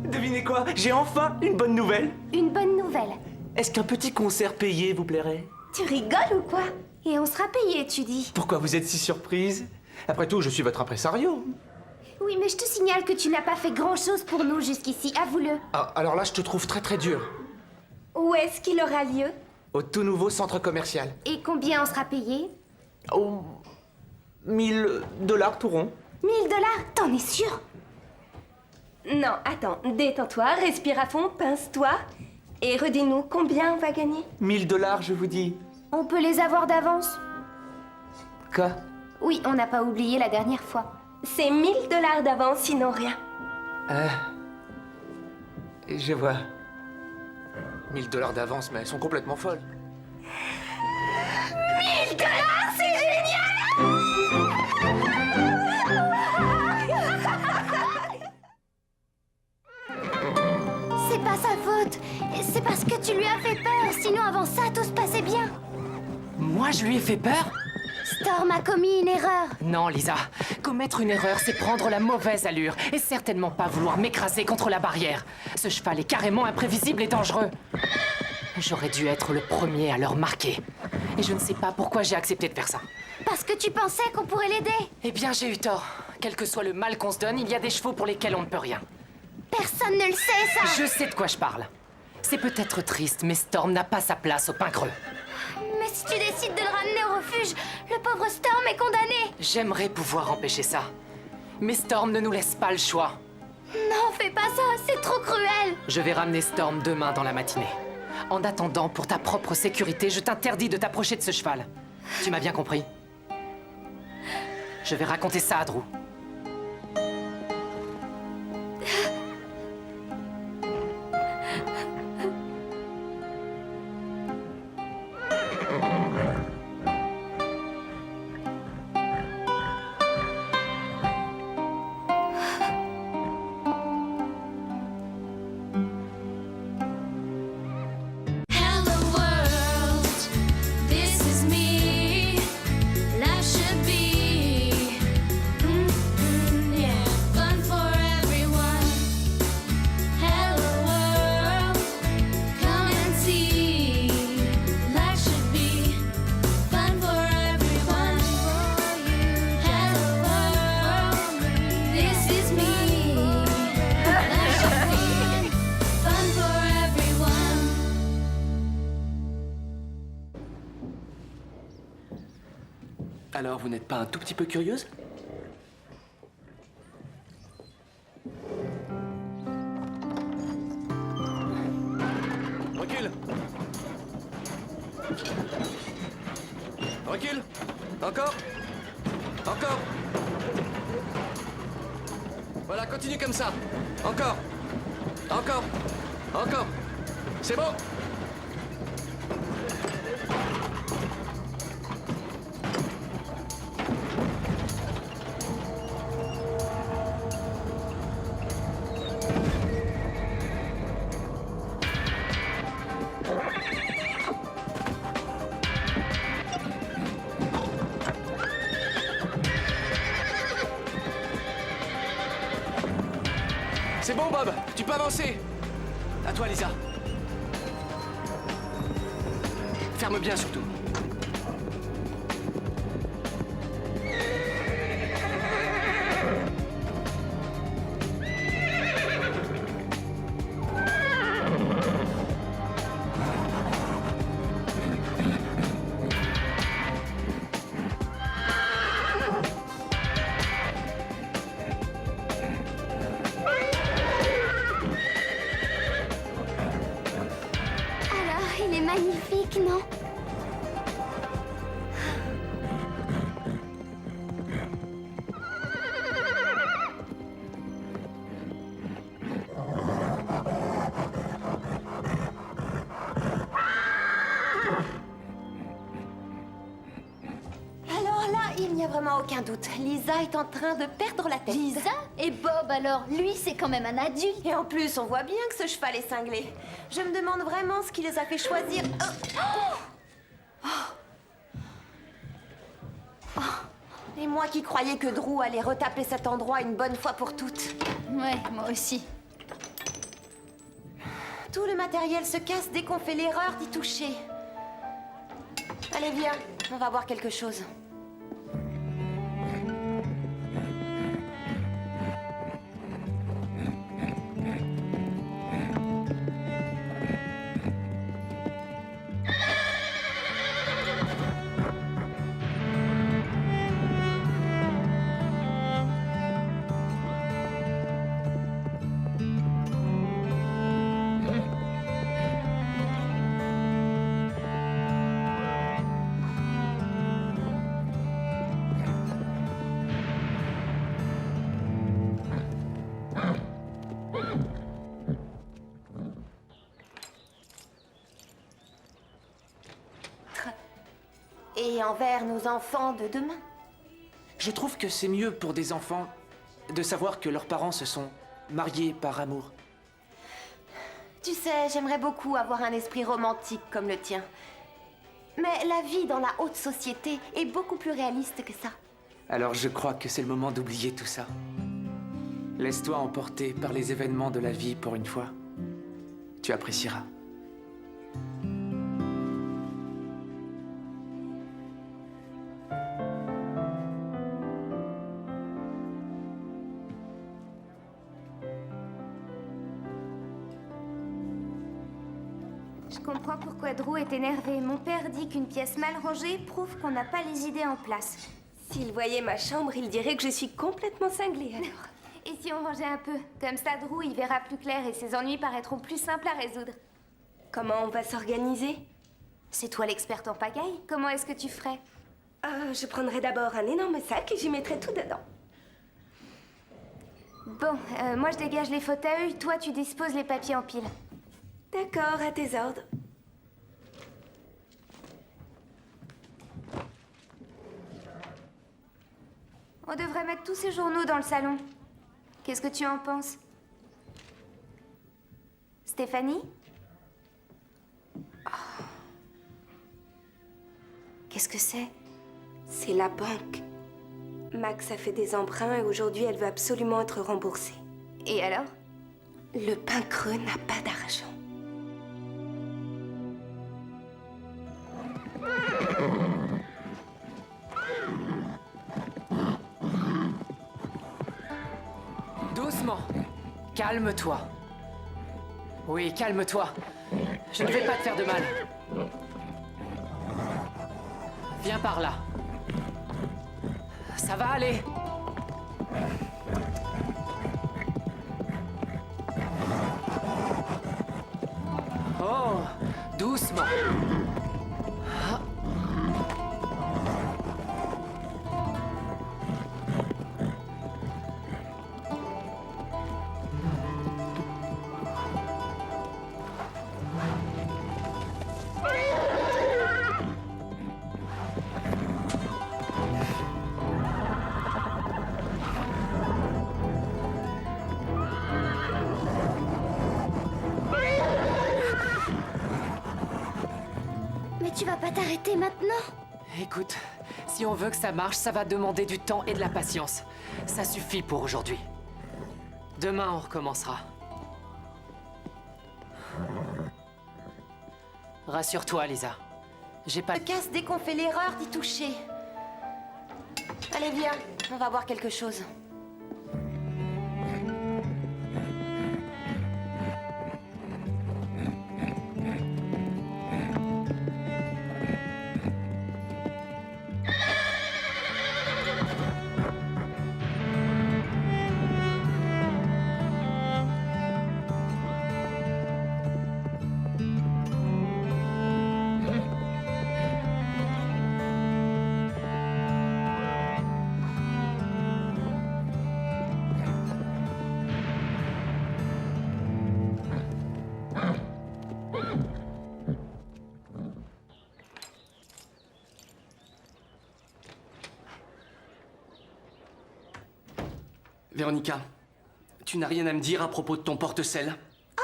Devinez quoi? J'ai enfin une bonne nouvelle. Une bonne nouvelle. Est-ce qu'un petit concert payé vous plairait? Tu rigoles ou quoi? Et on sera payé, tu dis. Pourquoi vous êtes si surprise? Après tout, je suis votre impresario. Oui, mais je te signale que tu n'as pas fait grand-chose pour nous jusqu'ici, avoue-le. Ah, alors là, je te trouve très très dur. Où est-ce qu'il aura lieu? Au tout nouveau centre commercial. Et combien on sera payé? Oh, $1000 tout rond. $1000? T'en es sûr? Non, attends, détends-toi, respire à fond, pince-toi. Et redis-nous, combien on va gagner? $1000, je vous dis. On peut les avoir d'avance? Quoi? Oui, on n'a pas oublié la dernière fois. C'est $1000 d'avance, sinon rien. Je vois. $1000 d'avance, mais elles sont complètement folles. $1000, c'est génial! C'est pas sa faute. C'est parce que tu lui as fait peur. Sinon, avant ça, tout se passait bien. Moi, je lui ai fait peur? Storm a commis une erreur. Non, Lisa. Commettre une erreur, c'est prendre la mauvaise allure et certainement pas vouloir m'écraser contre la barrière. Ce cheval est carrément imprévisible et dangereux. J'aurais dû être le premier à le remarquer. Et je ne sais pas pourquoi j'ai accepté de faire ça. Parce que tu pensais qu'on pourrait l'aider. Eh bien, j'ai eu tort. Quel que soit le mal qu'on se donne, il y a des chevaux pour lesquels on ne peut rien. Personne ne le sait, ça. Je sais de quoi je parle. C'est peut-être triste, mais Storm n'a pas sa place au pain creux. Mais si tu décides de le ramener au refuge, le pauvre Storm est condamné. J'aimerais pouvoir empêcher ça. Mais Storm ne nous laisse pas le choix. Non, fais pas ça, c'est trop cruel. Je vais ramener Storm demain dans la matinée. En attendant, pour ta propre sécurité, je t'interdis de t'approcher de ce cheval. Tu m'as bien compris? Je vais raconter ça à Drew. Hello world, this is me. Life should be, yeah, fun for everyone. Hello world, come and see. Life should be fun for everyone. Hello world, this is me. Life should be fun for everyone. Alors, vous n'êtes pas un tout petit peu curieuse? Recule! Recule! Encore! Encore! Voilà, continue comme ça! Encore! Encore! Encore! C'est bon! C'est bon, Bob, tu peux avancer. À toi, Lisa. Ferme bien, surtout. Alors, il est magnifique, non? Alors là, il n'y a vraiment aucun doute. Lisa est en train de perdre la tête. Lisa? Et Bob alors? Lui, c'est quand même un adulte. Et en plus, on voit bien que ce cheval est cinglé. Je me demande vraiment ce qui les a fait choisir. Et moi qui croyais que Drew allait retaper cet endroit une bonne fois pour toutes. Ouais, moi aussi. Tout le matériel se casse dès qu'on fait l'erreur d'y toucher. Allez, viens, on va voir quelque chose. Et envers nos enfants de demain. Je trouve que c'est mieux pour des enfants de savoir que leurs parents se sont mariés par amour. Tu sais, j'aimerais beaucoup avoir un esprit romantique comme le tien. Mais la vie dans la haute société est beaucoup plus réaliste que ça. Alors je crois que c'est le moment d'oublier tout ça. Laisse-toi emporter par les événements de la vie pour une fois. Tu apprécieras. Je comprends pourquoi Drew est énervé. Mon père dit qu'une pièce mal rangée prouve qu'on n'a pas les idées en place. S'il voyait ma chambre, il dirait que je suis complètement cinglée alors. Et si on rangeait un peu? Comme ça, Drew, il verra plus clair et ses ennuis paraîtront plus simples à résoudre. Comment on va s'organiser? C'est toi l'experte en pagaille. Comment est-ce que tu ferais? Je prendrai d'abord un énorme sac et j'y mettrai tout dedans. Bon, moi je dégage les fauteuils, toi tu disposes les papiers en pile. D'accord, à tes ordres. On devrait mettre tous ces journaux dans le salon. Qu'est-ce que tu en penses? Stéphanie? Oh. Qu'est-ce que c'est? C'est la banque. Max a fait des emprunts et aujourd'hui elle veut absolument être remboursée. Et alors? Le pain creux n'a pas d'argent. Doucement. Calme-toi. Oui, calme-toi. Je ne vais pas te faire de mal. Viens par là. Ça va aller. Oh, doucement. Mais tu vas pas t'arrêter maintenant? Écoute, si on veut que ça marche, ça va demander du temps et de la patience. Ça suffit pour aujourd'hui. Demain, on recommencera. Rassure-toi, Lisa. J'ai pas... Se casse dès qu'on fait l'erreur d'y toucher. Allez, viens, on va voir quelque chose. Véronica, tu n'as rien à me dire à propos de ton porte-sel? Ah,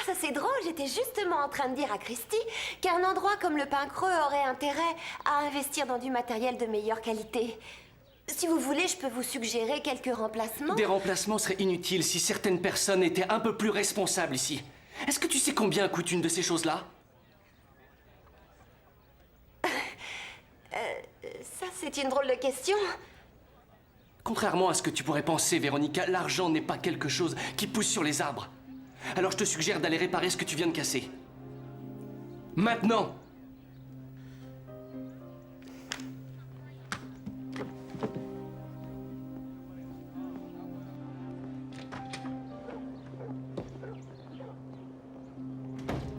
ça c'est drôle, j'étais justement en train de dire à Christy qu'un endroit comme le Pain Creux aurait intérêt à investir dans du matériel de meilleure qualité. Si vous voulez, je peux vous suggérer quelques remplacements. Des remplacements seraient inutiles si certaines personnes étaient un peu plus responsables ici. Est-ce que tu sais combien coûte une de ces choses-là? Ça c'est une drôle de question. Contrairement à ce que tu pourrais penser, Véronica, l'argent n'est pas quelque chose qui pousse sur les arbres. Alors je te suggère d'aller réparer ce que tu viens de casser. Maintenant!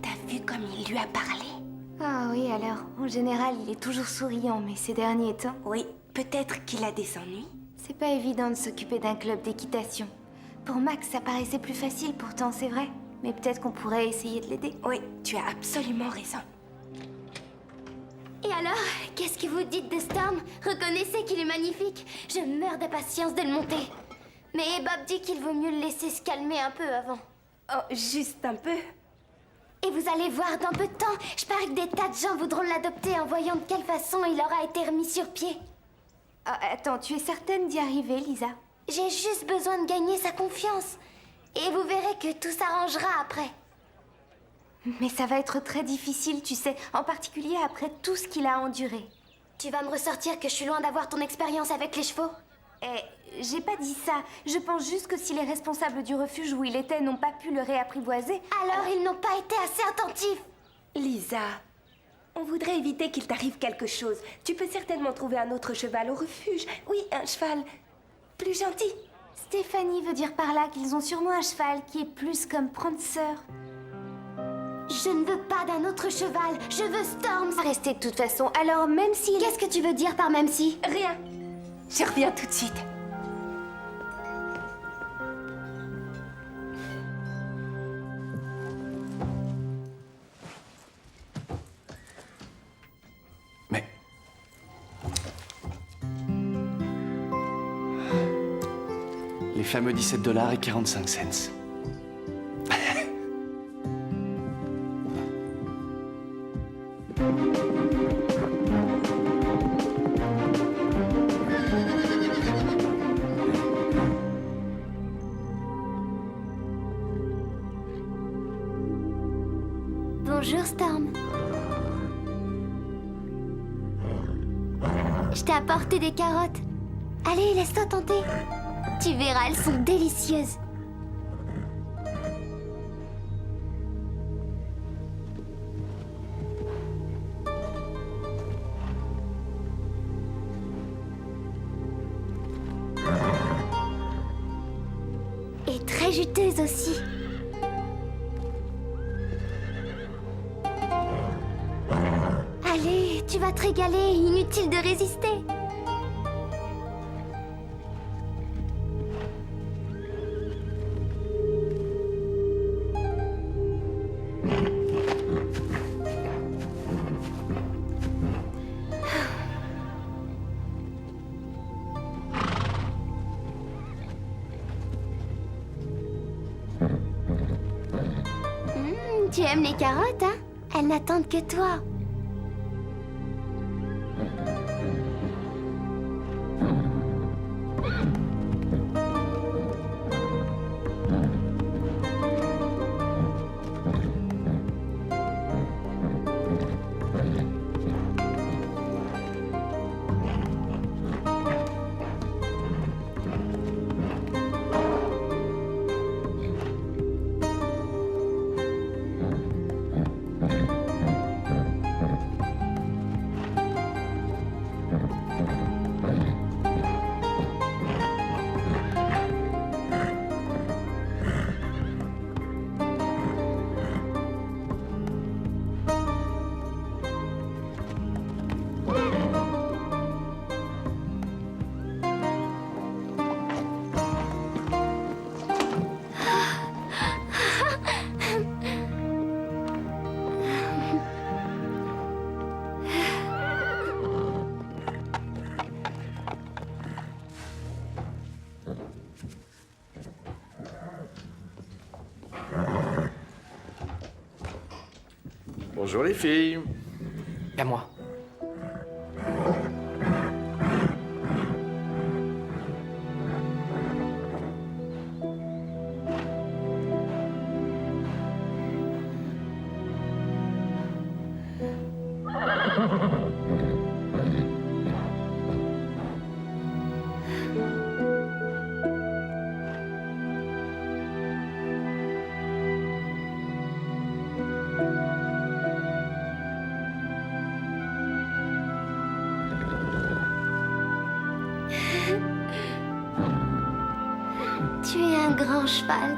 T'as vu comme il lui a parlé? Ah oui, alors, en général, il est toujours souriant, mais ces derniers temps... Oui, peut-être qu'il a des ennuis. C'est pas évident de s'occuper d'un club d'équitation. Pour Max, ça paraissait plus facile pourtant, c'est vrai. Mais peut-être qu'on pourrait essayer de l'aider. Oui, tu as absolument raison. Et alors, qu'est-ce que vous dites de Storm? Reconnaissez qu'il est magnifique. Je meurs d'impatience de le monter. Mais Bob dit qu'il vaut mieux le laisser se calmer un peu avant. Oh, juste un peu. Et vous allez voir, dans peu de temps, je parie que des tas de gens voudront l'adopter en voyant de quelle façon il aura été remis sur pied. Ah, attends, tu es certaine d'y arriver, Lisa? J'ai juste besoin de gagner sa confiance. Et vous verrez que tout s'arrangera après. Mais ça va être très difficile, tu sais, en particulier après tout ce qu'il a enduré. Tu vas me ressortir que je suis loin d'avoir ton expérience avec les chevaux? J'ai pas dit ça. Je pense juste que si les responsables du refuge où il était n'ont pas pu le réapprivoiser... Alors ils n'ont pas été assez attentifs. Lisa, on voudrait éviter qu'il t'arrive quelque chose. Tu peux certainement trouver un autre cheval au refuge. Oui, un cheval plus gentil. Stéphanie veut dire par là qu'ils ont sûrement un cheval qui est plus comme Prancer. Je ne veux pas d'un autre cheval. Je veux Storm. Rester de toute façon, alors même si... Qu'est-ce que tu veux dire par même si? Rien. Je reviens tout de suite. Mais... Les fameux 17$ et 45 cents. Bonjour Storm. Je t'ai apporté des carottes. Allez, laisse-toi tenter. Tu verras, elles sont délicieuses. Et très juteuses aussi. Allez, tu vas te régaler, inutile de résister. Tu aimes les carottes, hein? Elles n'attendent que toi. Bonjour les filles. À moi. Tu es un grand cheval.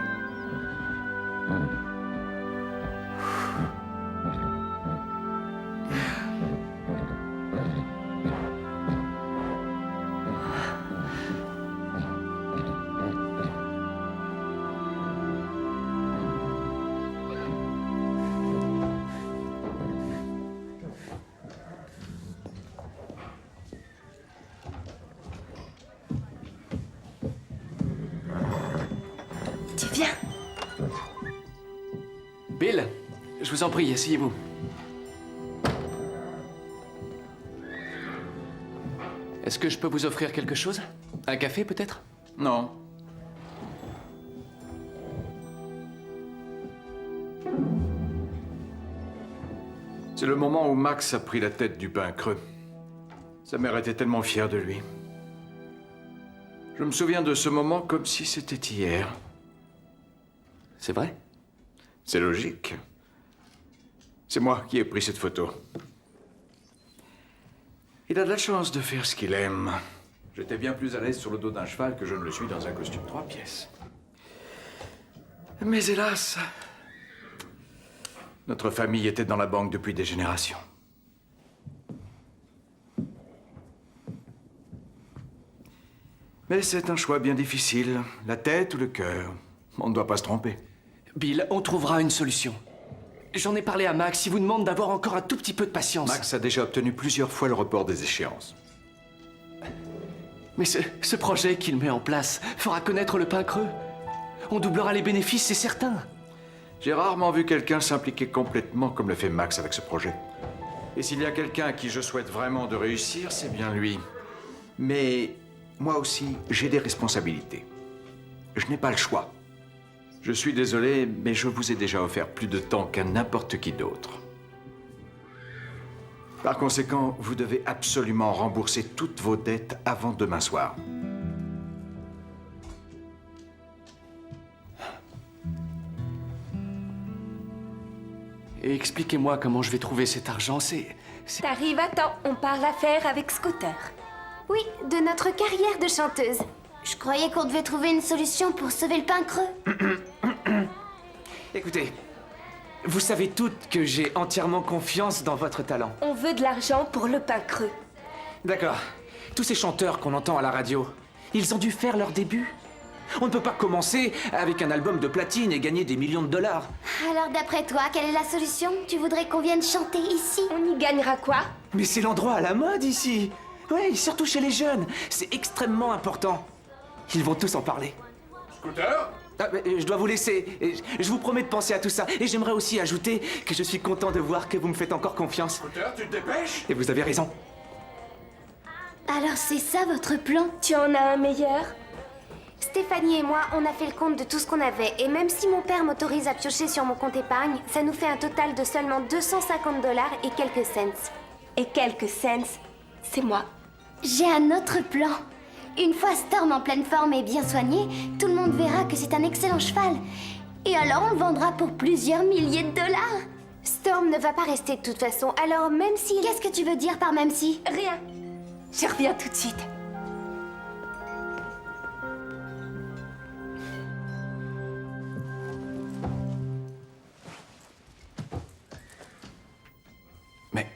Tu viens? Bill, je vous en prie, asseyez-vous. Est-ce que je peux vous offrir quelque chose? Un café, peut-être? Non. C'est le moment où Max a pris la tête du pain creux. Sa mère était tellement fière de lui. Je me souviens de ce moment comme si c'était hier. C'est vrai? C'est logique. C'est moi qui ai pris cette photo. Il a de la chance de faire ce qu'il aime. J'étais bien plus à l'aise sur le dos d'un cheval que je ne le suis dans un costume 3 pièces. Mais hélas, notre famille était dans la banque depuis des générations. Mais c'est un choix bien difficile. La tête ou le cœur. On ne doit pas se tromper. Bill, on trouvera une solution. J'en ai parlé à Max, il vous demande d'avoir encore un tout petit peu de patience. Max a déjà obtenu plusieurs fois le report des échéances. Mais ce projet qu'il met en place fera connaître le pain creux. On doublera les bénéfices, c'est certain. J'ai rarement vu quelqu'un s'impliquer complètement comme le fait Max avec ce projet. Et s'il y a quelqu'un à qui je souhaite vraiment de réussir, c'est bien lui. Mais moi aussi, j'ai des responsabilités. Je n'ai pas le choix. Je suis désolé, mais je vous ai déjà offert plus de temps qu'à n'importe qui d'autre. Par conséquent, vous devez absolument rembourser toutes vos dettes avant demain soir. Et expliquez-moi comment je vais trouver cet argent, T'arrives à temps, on parle affaires avec Scooter. Oui, de notre carrière de chanteuse. Je croyais qu'on devait trouver une solution pour sauver le pain creux. Écoutez, vous savez toutes que j'ai entièrement confiance dans votre talent. On veut de l'argent pour le pain creux. D'accord. Tous ces chanteurs qu'on entend à la radio, ils ont dû faire leur début. On ne peut pas commencer avec un album de platine et gagner des millions de dollars. Alors d'après toi, quelle est la solution? Tu voudrais qu'on vienne chanter ici? On y gagnera quoi? Mais c'est l'endroit à la mode ici. Oui, surtout chez les jeunes. C'est extrêmement important. Ils vont tous en parler. Scooter ? Je dois vous laisser. Je vous promets de penser à tout ça. Et j'aimerais aussi ajouter que je suis content de voir que vous me faites encore confiance. Scooter, tu te dépêches ? Et vous avez raison. Alors c'est ça votre plan? Tu en as un meilleur? Stéphanie et moi, on a fait le compte de tout ce qu'on avait. Et même si mon père m'autorise à piocher sur mon compte épargne, ça nous fait un total de seulement 250 $ et quelques cents. Et quelques cents, c'est moi. J'ai un autre plan. Une fois Storm en pleine forme et bien soigné, tout le monde verra que c'est un excellent cheval. Et alors on le vendra pour plusieurs milliers de dollars. Storm ne va pas rester de toute façon, alors même si... Qu'est-ce que tu veux dire par même si? Rien. Je reviens tout de suite. Mais...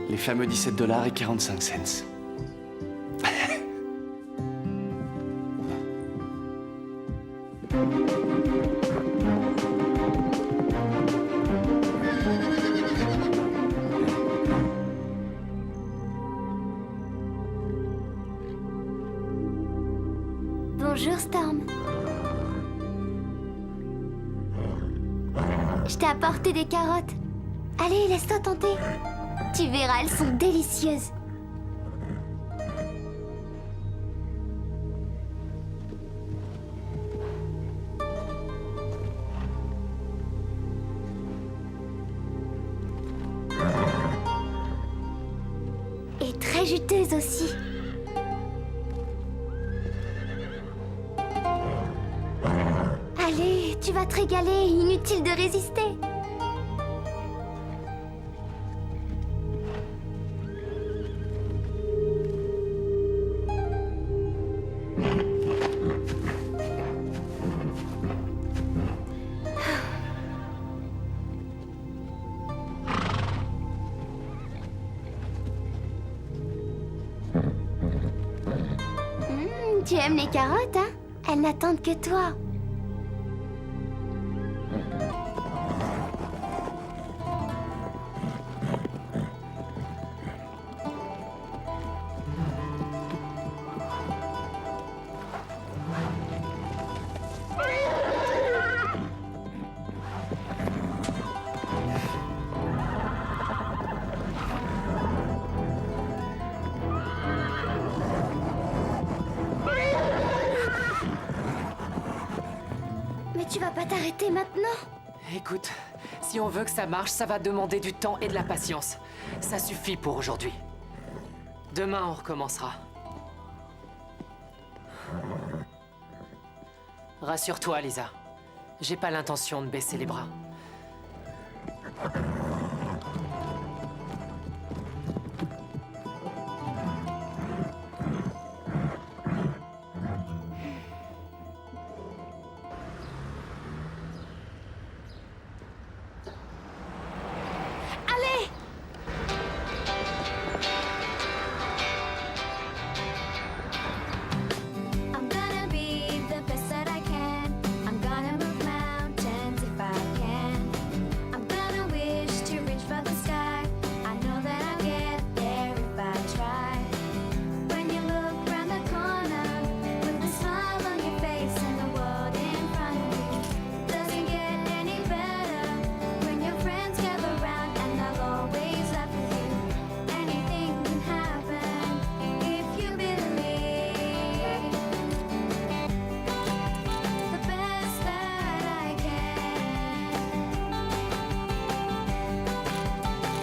les fameux 17 $ et 45 cents. Bonjour Storm. Je t'ai apporté des carottes. Allez, laisse-toi tenter. Tu verras, elles sont délicieuses. Et très juteuses aussi. Allez, tu vas te régaler, inutile de résister. Tu aimes les carottes, hein? Elles n'attendent que toi. Mais tu vas pas t'arrêter maintenant? Écoute, Si on veut que ça marche, ça va demander du temps et de la patience. Ça suffit pour aujourd'hui. Demain, on recommencera. Rassure-toi, Lisa. J'ai pas l'intention de baisser les bras. I'm gonna be the best that I can. I'm gonna move mountains if I can. I'm gonna wish to reach for the sky. I know that I'll get there if I try. When you look round the corner with a smile on your face and the world in front of you, doesn't get any better. When your friends gather round and they'll always laugh with you. Anything can happen if you believe. The best that I can.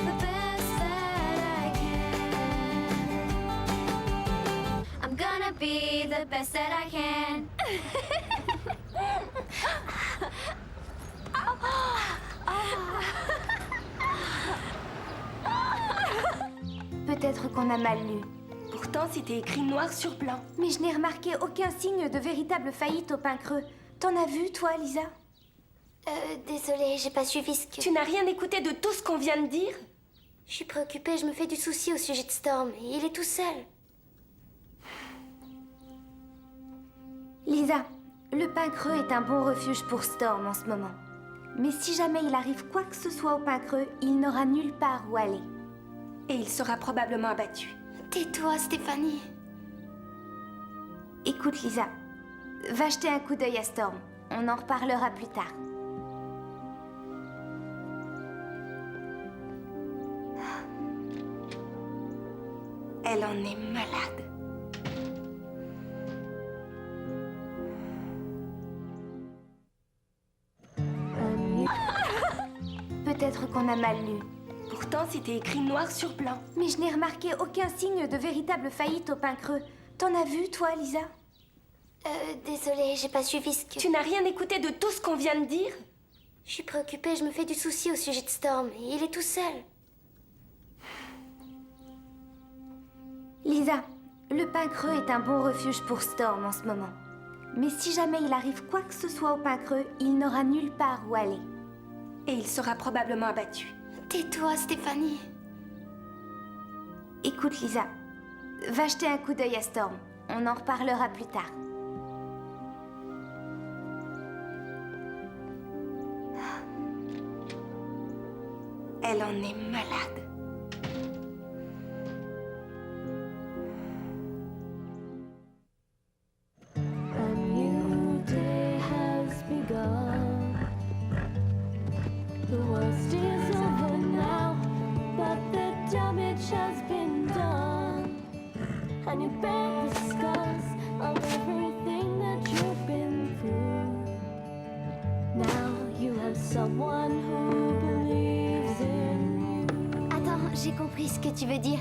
The best that I can. I'm gonna be the best that I can. Peut-être qu'on a mal lu. Pourtant, c'était écrit noir sur blanc. Mais je n'ai remarqué aucun signe de véritable faillite au pain creux. T'en as vu, toi, Lisa? Désolée, j'ai pas suivi ce que... Tu n'as rien écouté de tout ce qu'on vient de dire? Je suis préoccupée, je me fais du souci au sujet de Storm. Il est tout seul. Lisa, le pain creux est un bon refuge pour Storm en ce moment. Mais si jamais il arrive quoi que ce soit au pain creux, il n'aura nulle part où aller. Et il sera probablement abattu. Tais-toi, Stéphanie. Écoute, Lisa, va jeter un coup d'œil à Storm. On en reparlera plus tard. Elle en est malade. Peut-être qu'on a mal lu. Pourtant, c'était écrit noir sur blanc. Mais je n'ai remarqué aucun signe de véritable faillite au pain creux. T'en as vu, toi, Lisa? Désolée, j'ai pas suivi ce que... Tu n'as rien écouté de tout ce qu'on vient de dire? Je suis préoccupée, je me fais du souci au sujet de Storm. Il est tout seul. Lisa, le pain creux est un bon refuge pour Storm en ce moment. Mais si jamais il arrive quoi que ce soit au pain creux, il n'aura nulle part où aller. Et il sera probablement abattu. Tais-toi, Stéphanie. Écoute, Lisa, va jeter un coup d'œil à Storm. On en reparlera plus tard. Elle en est malade. A new day has begun. The worst is over now, but the damage has been done. And you bear the scars of everything that you've been through. Now you have someone who believes in you. Attends, j'ai compris ce que tu veux dire.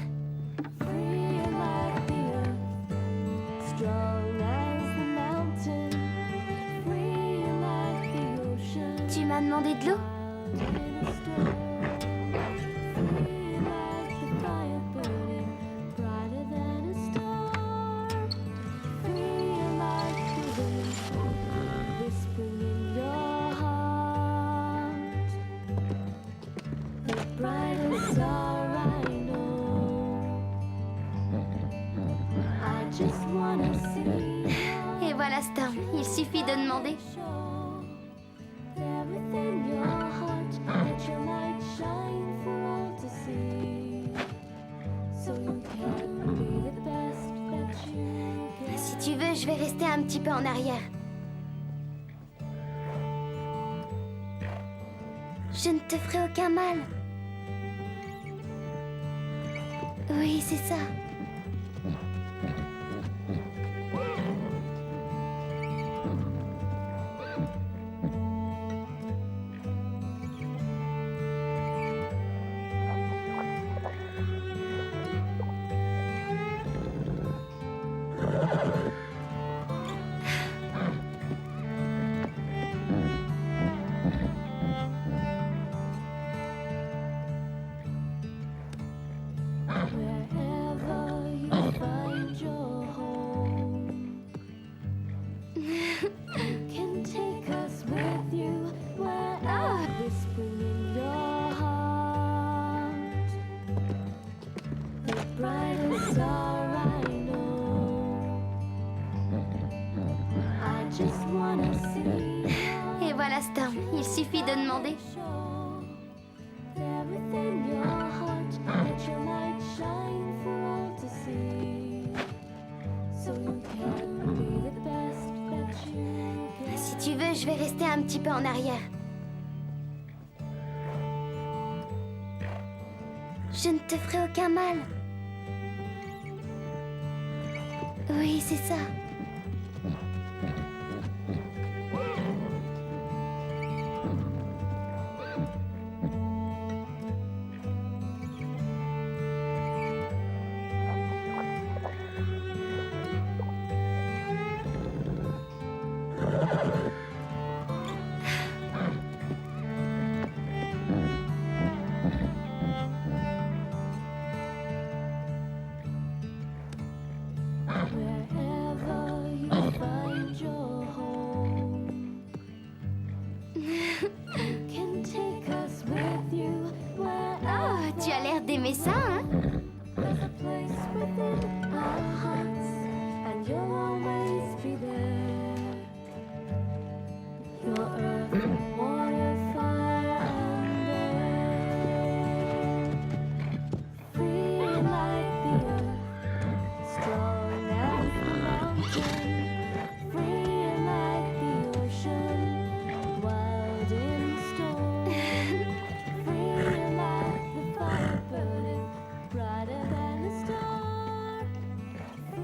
Free like the earth, strong as the mountain, free like the ocean. Tu m'as demandé de l'eau? In a storm, free like the fire burning, brighter than a star. Free like the wind, whispering in your heart. The brightest star I know. I just wanna see Et voilà Storm, il suffit de demander. there within your heart. Let your light shine for all to see. So you can be the best that you can. Si tu veux, je vais rester un petit peu en arrière. Je ne te ferai aucun mal. Oui, c'est ça. star I know. I just wanna see Et voilà Storm, il suffit de demander. there within your heart. Let your light shine for all to see. So you can be the best that you can. Si tu veux, je vais rester un petit peu en arrière. Je ne te ferai aucun mal. Oui, c'est ça. Wherever you find your home, you can take us with you. Oh, tu as l'air d'aimer ça, hein? There's a place within our hearts, and you'll always be there. Your earth, water, fire, and air. Free like the earth, strong as the mountain. Free like the ocean, wild in storm. Free like the fire burning, brighter than a star.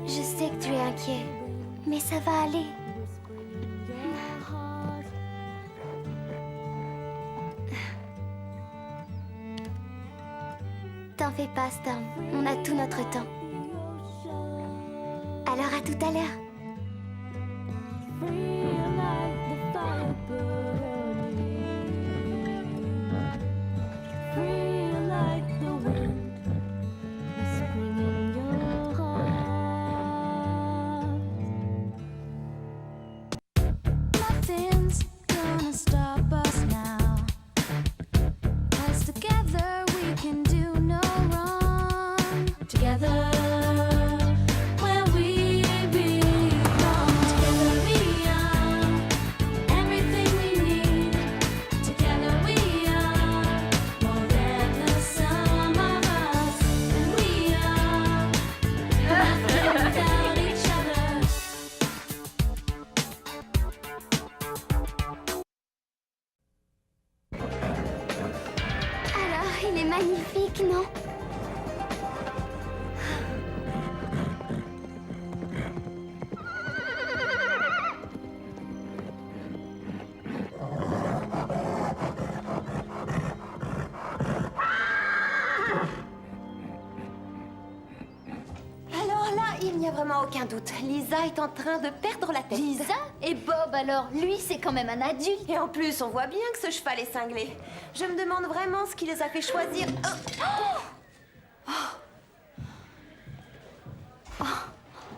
Je sais que tu es inquiet, mais ça va aller. Your heart. T'en fais pas, Storm. On a tout notre temps. Alors à tout à l'heure. Free like the fire burning. Free like the wind, whispering in your heart. Nothing's gonna stop us now, 'cause together we can do no wrong. Together where we belong. Together we are everything we need. Together we are more than the sum of us. And we are nothing without each other. Alors, il est magnifique, non? Alors là, il n'y a vraiment aucun doute. Lisa est en train de perdre la tête. Lisa? Et Bob alors? Lui, c'est quand même un adulte. Et en plus, on voit bien que ce cheval est cinglé. Je me demande vraiment ce qui les a fait choisir.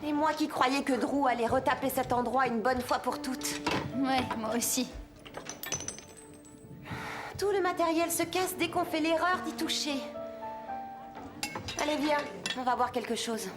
Et moi qui croyais que Drew allait retaper cet endroit une bonne fois pour toutes. Ouais, moi aussi. Tout le matériel se casse dès qu'on fait l'erreur d'y toucher. Allez, viens, on va voir quelque chose.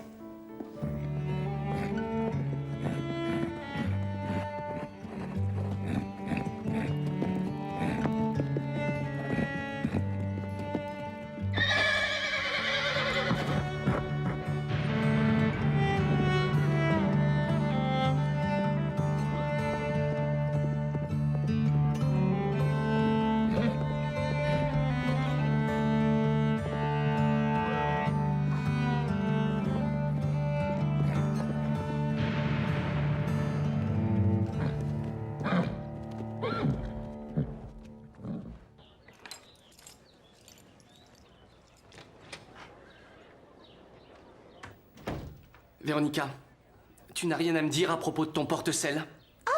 Véronica, tu n'as rien à me dire à propos de ton porte-sel? Ah,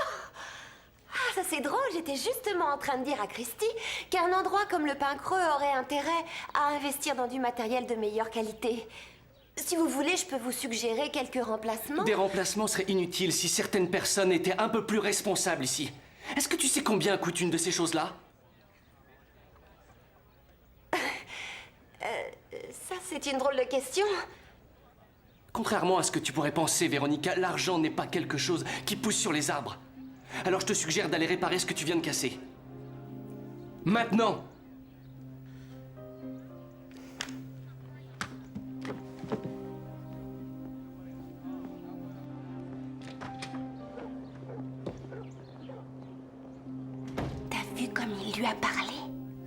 ça c'est drôle, j'étais justement en train de dire à Christy qu'un endroit comme le Pin Creux aurait intérêt à investir dans du matériel de meilleure qualité. Si vous voulez, je peux vous suggérer quelques remplacements. Des remplacements seraient inutiles si certaines personnes étaient un peu plus responsables ici. Est-ce que tu sais combien coûte une de ces choses-là? Ça, c'est une drôle de question. Contrairement à ce que tu pourrais penser, Véronica, l'argent n'est pas quelque chose qui pousse sur les arbres. Alors je te suggère d'aller réparer ce que tu viens de casser. Maintenant! T'as vu comme il lui a parlé?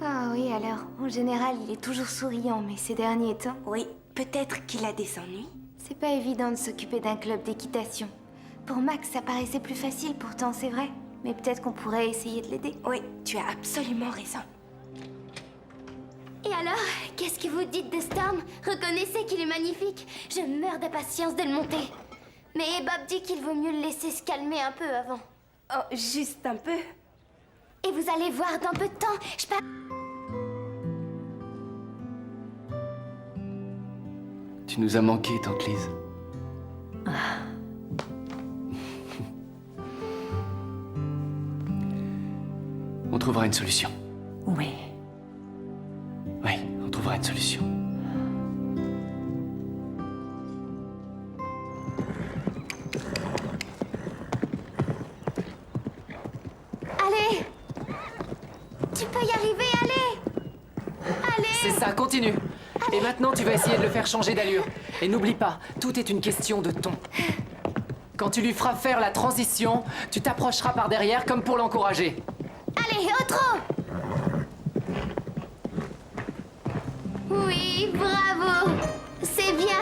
Ah oui, alors, en général, il est toujours souriant, mais ces derniers temps... Oui, peut-être qu'il a des ennuis. C'est pas évident de s'occuper d'un club d'équitation. Pour Max, ça paraissait plus facile pourtant, c'est vrai. Mais peut-être qu'on pourrait essayer de l'aider. Oui, tu as absolument raison. Et alors, qu'est-ce que vous dites de Storm? Reconnaissez qu'il est magnifique. Je meurs d'impatience de le monter. Mais Bob dit qu'il vaut mieux le laisser se calmer un peu avant. Oh, juste un peu. Et vous allez voir, dans peu de temps, je pars... Tu nous as manqué, tante Lise. On trouvera une solution. Oui. Oui, on trouvera une solution. Allez! Tu peux y arriver, allez! Allez! C'est ça, continue. Et maintenant, tu vas essayer de le faire changer d'allure. Et n'oublie pas, tout est une question de ton. Quand tu lui feras faire la transition, tu t'approcheras par derrière comme pour l'encourager. Allez, au trot! Oui, bravo! C'est bien!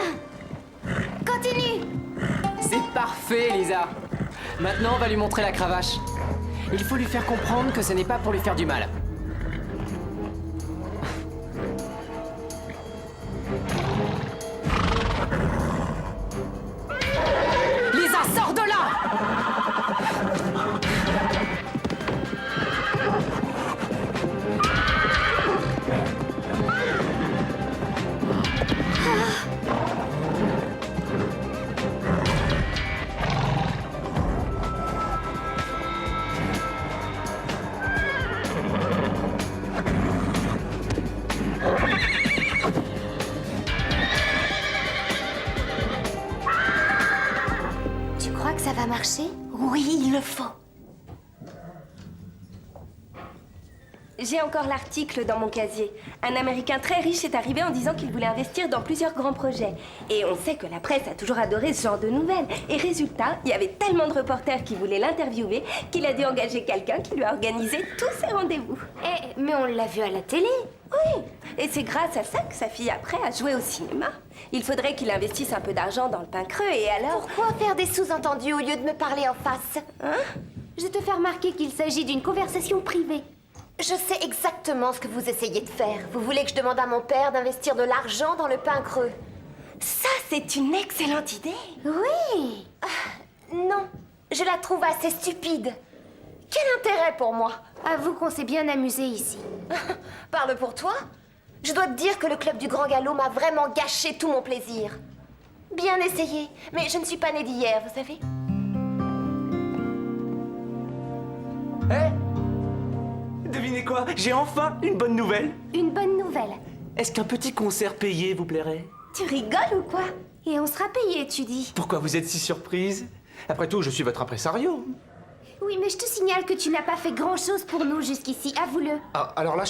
Continue! C'est parfait, Lisa. Maintenant, on va lui montrer la cravache. Il faut lui faire comprendre que ce n'est pas pour lui faire du mal. Lisa, sors de là! Tu crois que ça va marcher? Oui, il le faut. J'ai encore l'article dans mon casier. Un Américain très riche est arrivé en disant qu'il voulait investir dans plusieurs grands projets. Et on sait que la presse a toujours adoré ce genre de nouvelles. Et résultat, il y avait tellement de reporters qui voulaient l'interviewer qu'il a dû engager quelqu'un qui lui a organisé tous ses rendez-vous. Mais on l'a vu à la télé. Oui, et c'est grâce à ça que sa fille après a joué au cinéma. Il faudrait qu'il investisse un peu d'argent dans le pain creux et alors... Pourquoi faire des sous-entendus au lieu de me parler en face? Je te fais remarquer qu'il s'agit d'une conversation privée. Je sais exactement ce que vous essayez de faire. Vous voulez que je demande à mon père d'investir de l'argent dans le pain creux? Ça, c'est une excellente idée. Oui. Non, je la trouve assez stupide. Quel intérêt pour moi? Avoue qu'on s'est bien amusé ici. Parle pour toi. Je dois te dire que le club du Grand Galop m'a vraiment gâché tout mon plaisir. Bien essayé, mais je ne suis pas née d'hier, vous savez. Devinez quoi? J'ai enfin une bonne nouvelle. Une bonne nouvelle. Est-ce qu'un petit concert payé vous plairait? Tu rigoles ou quoi? Et on sera payé, tu dis. Pourquoi vous êtes si surprise? Après tout, je suis votre impresario. Oui, mais je te signale que tu n'as pas fait grand-chose pour nous jusqu'ici, avoue-le. Ah, alors là, je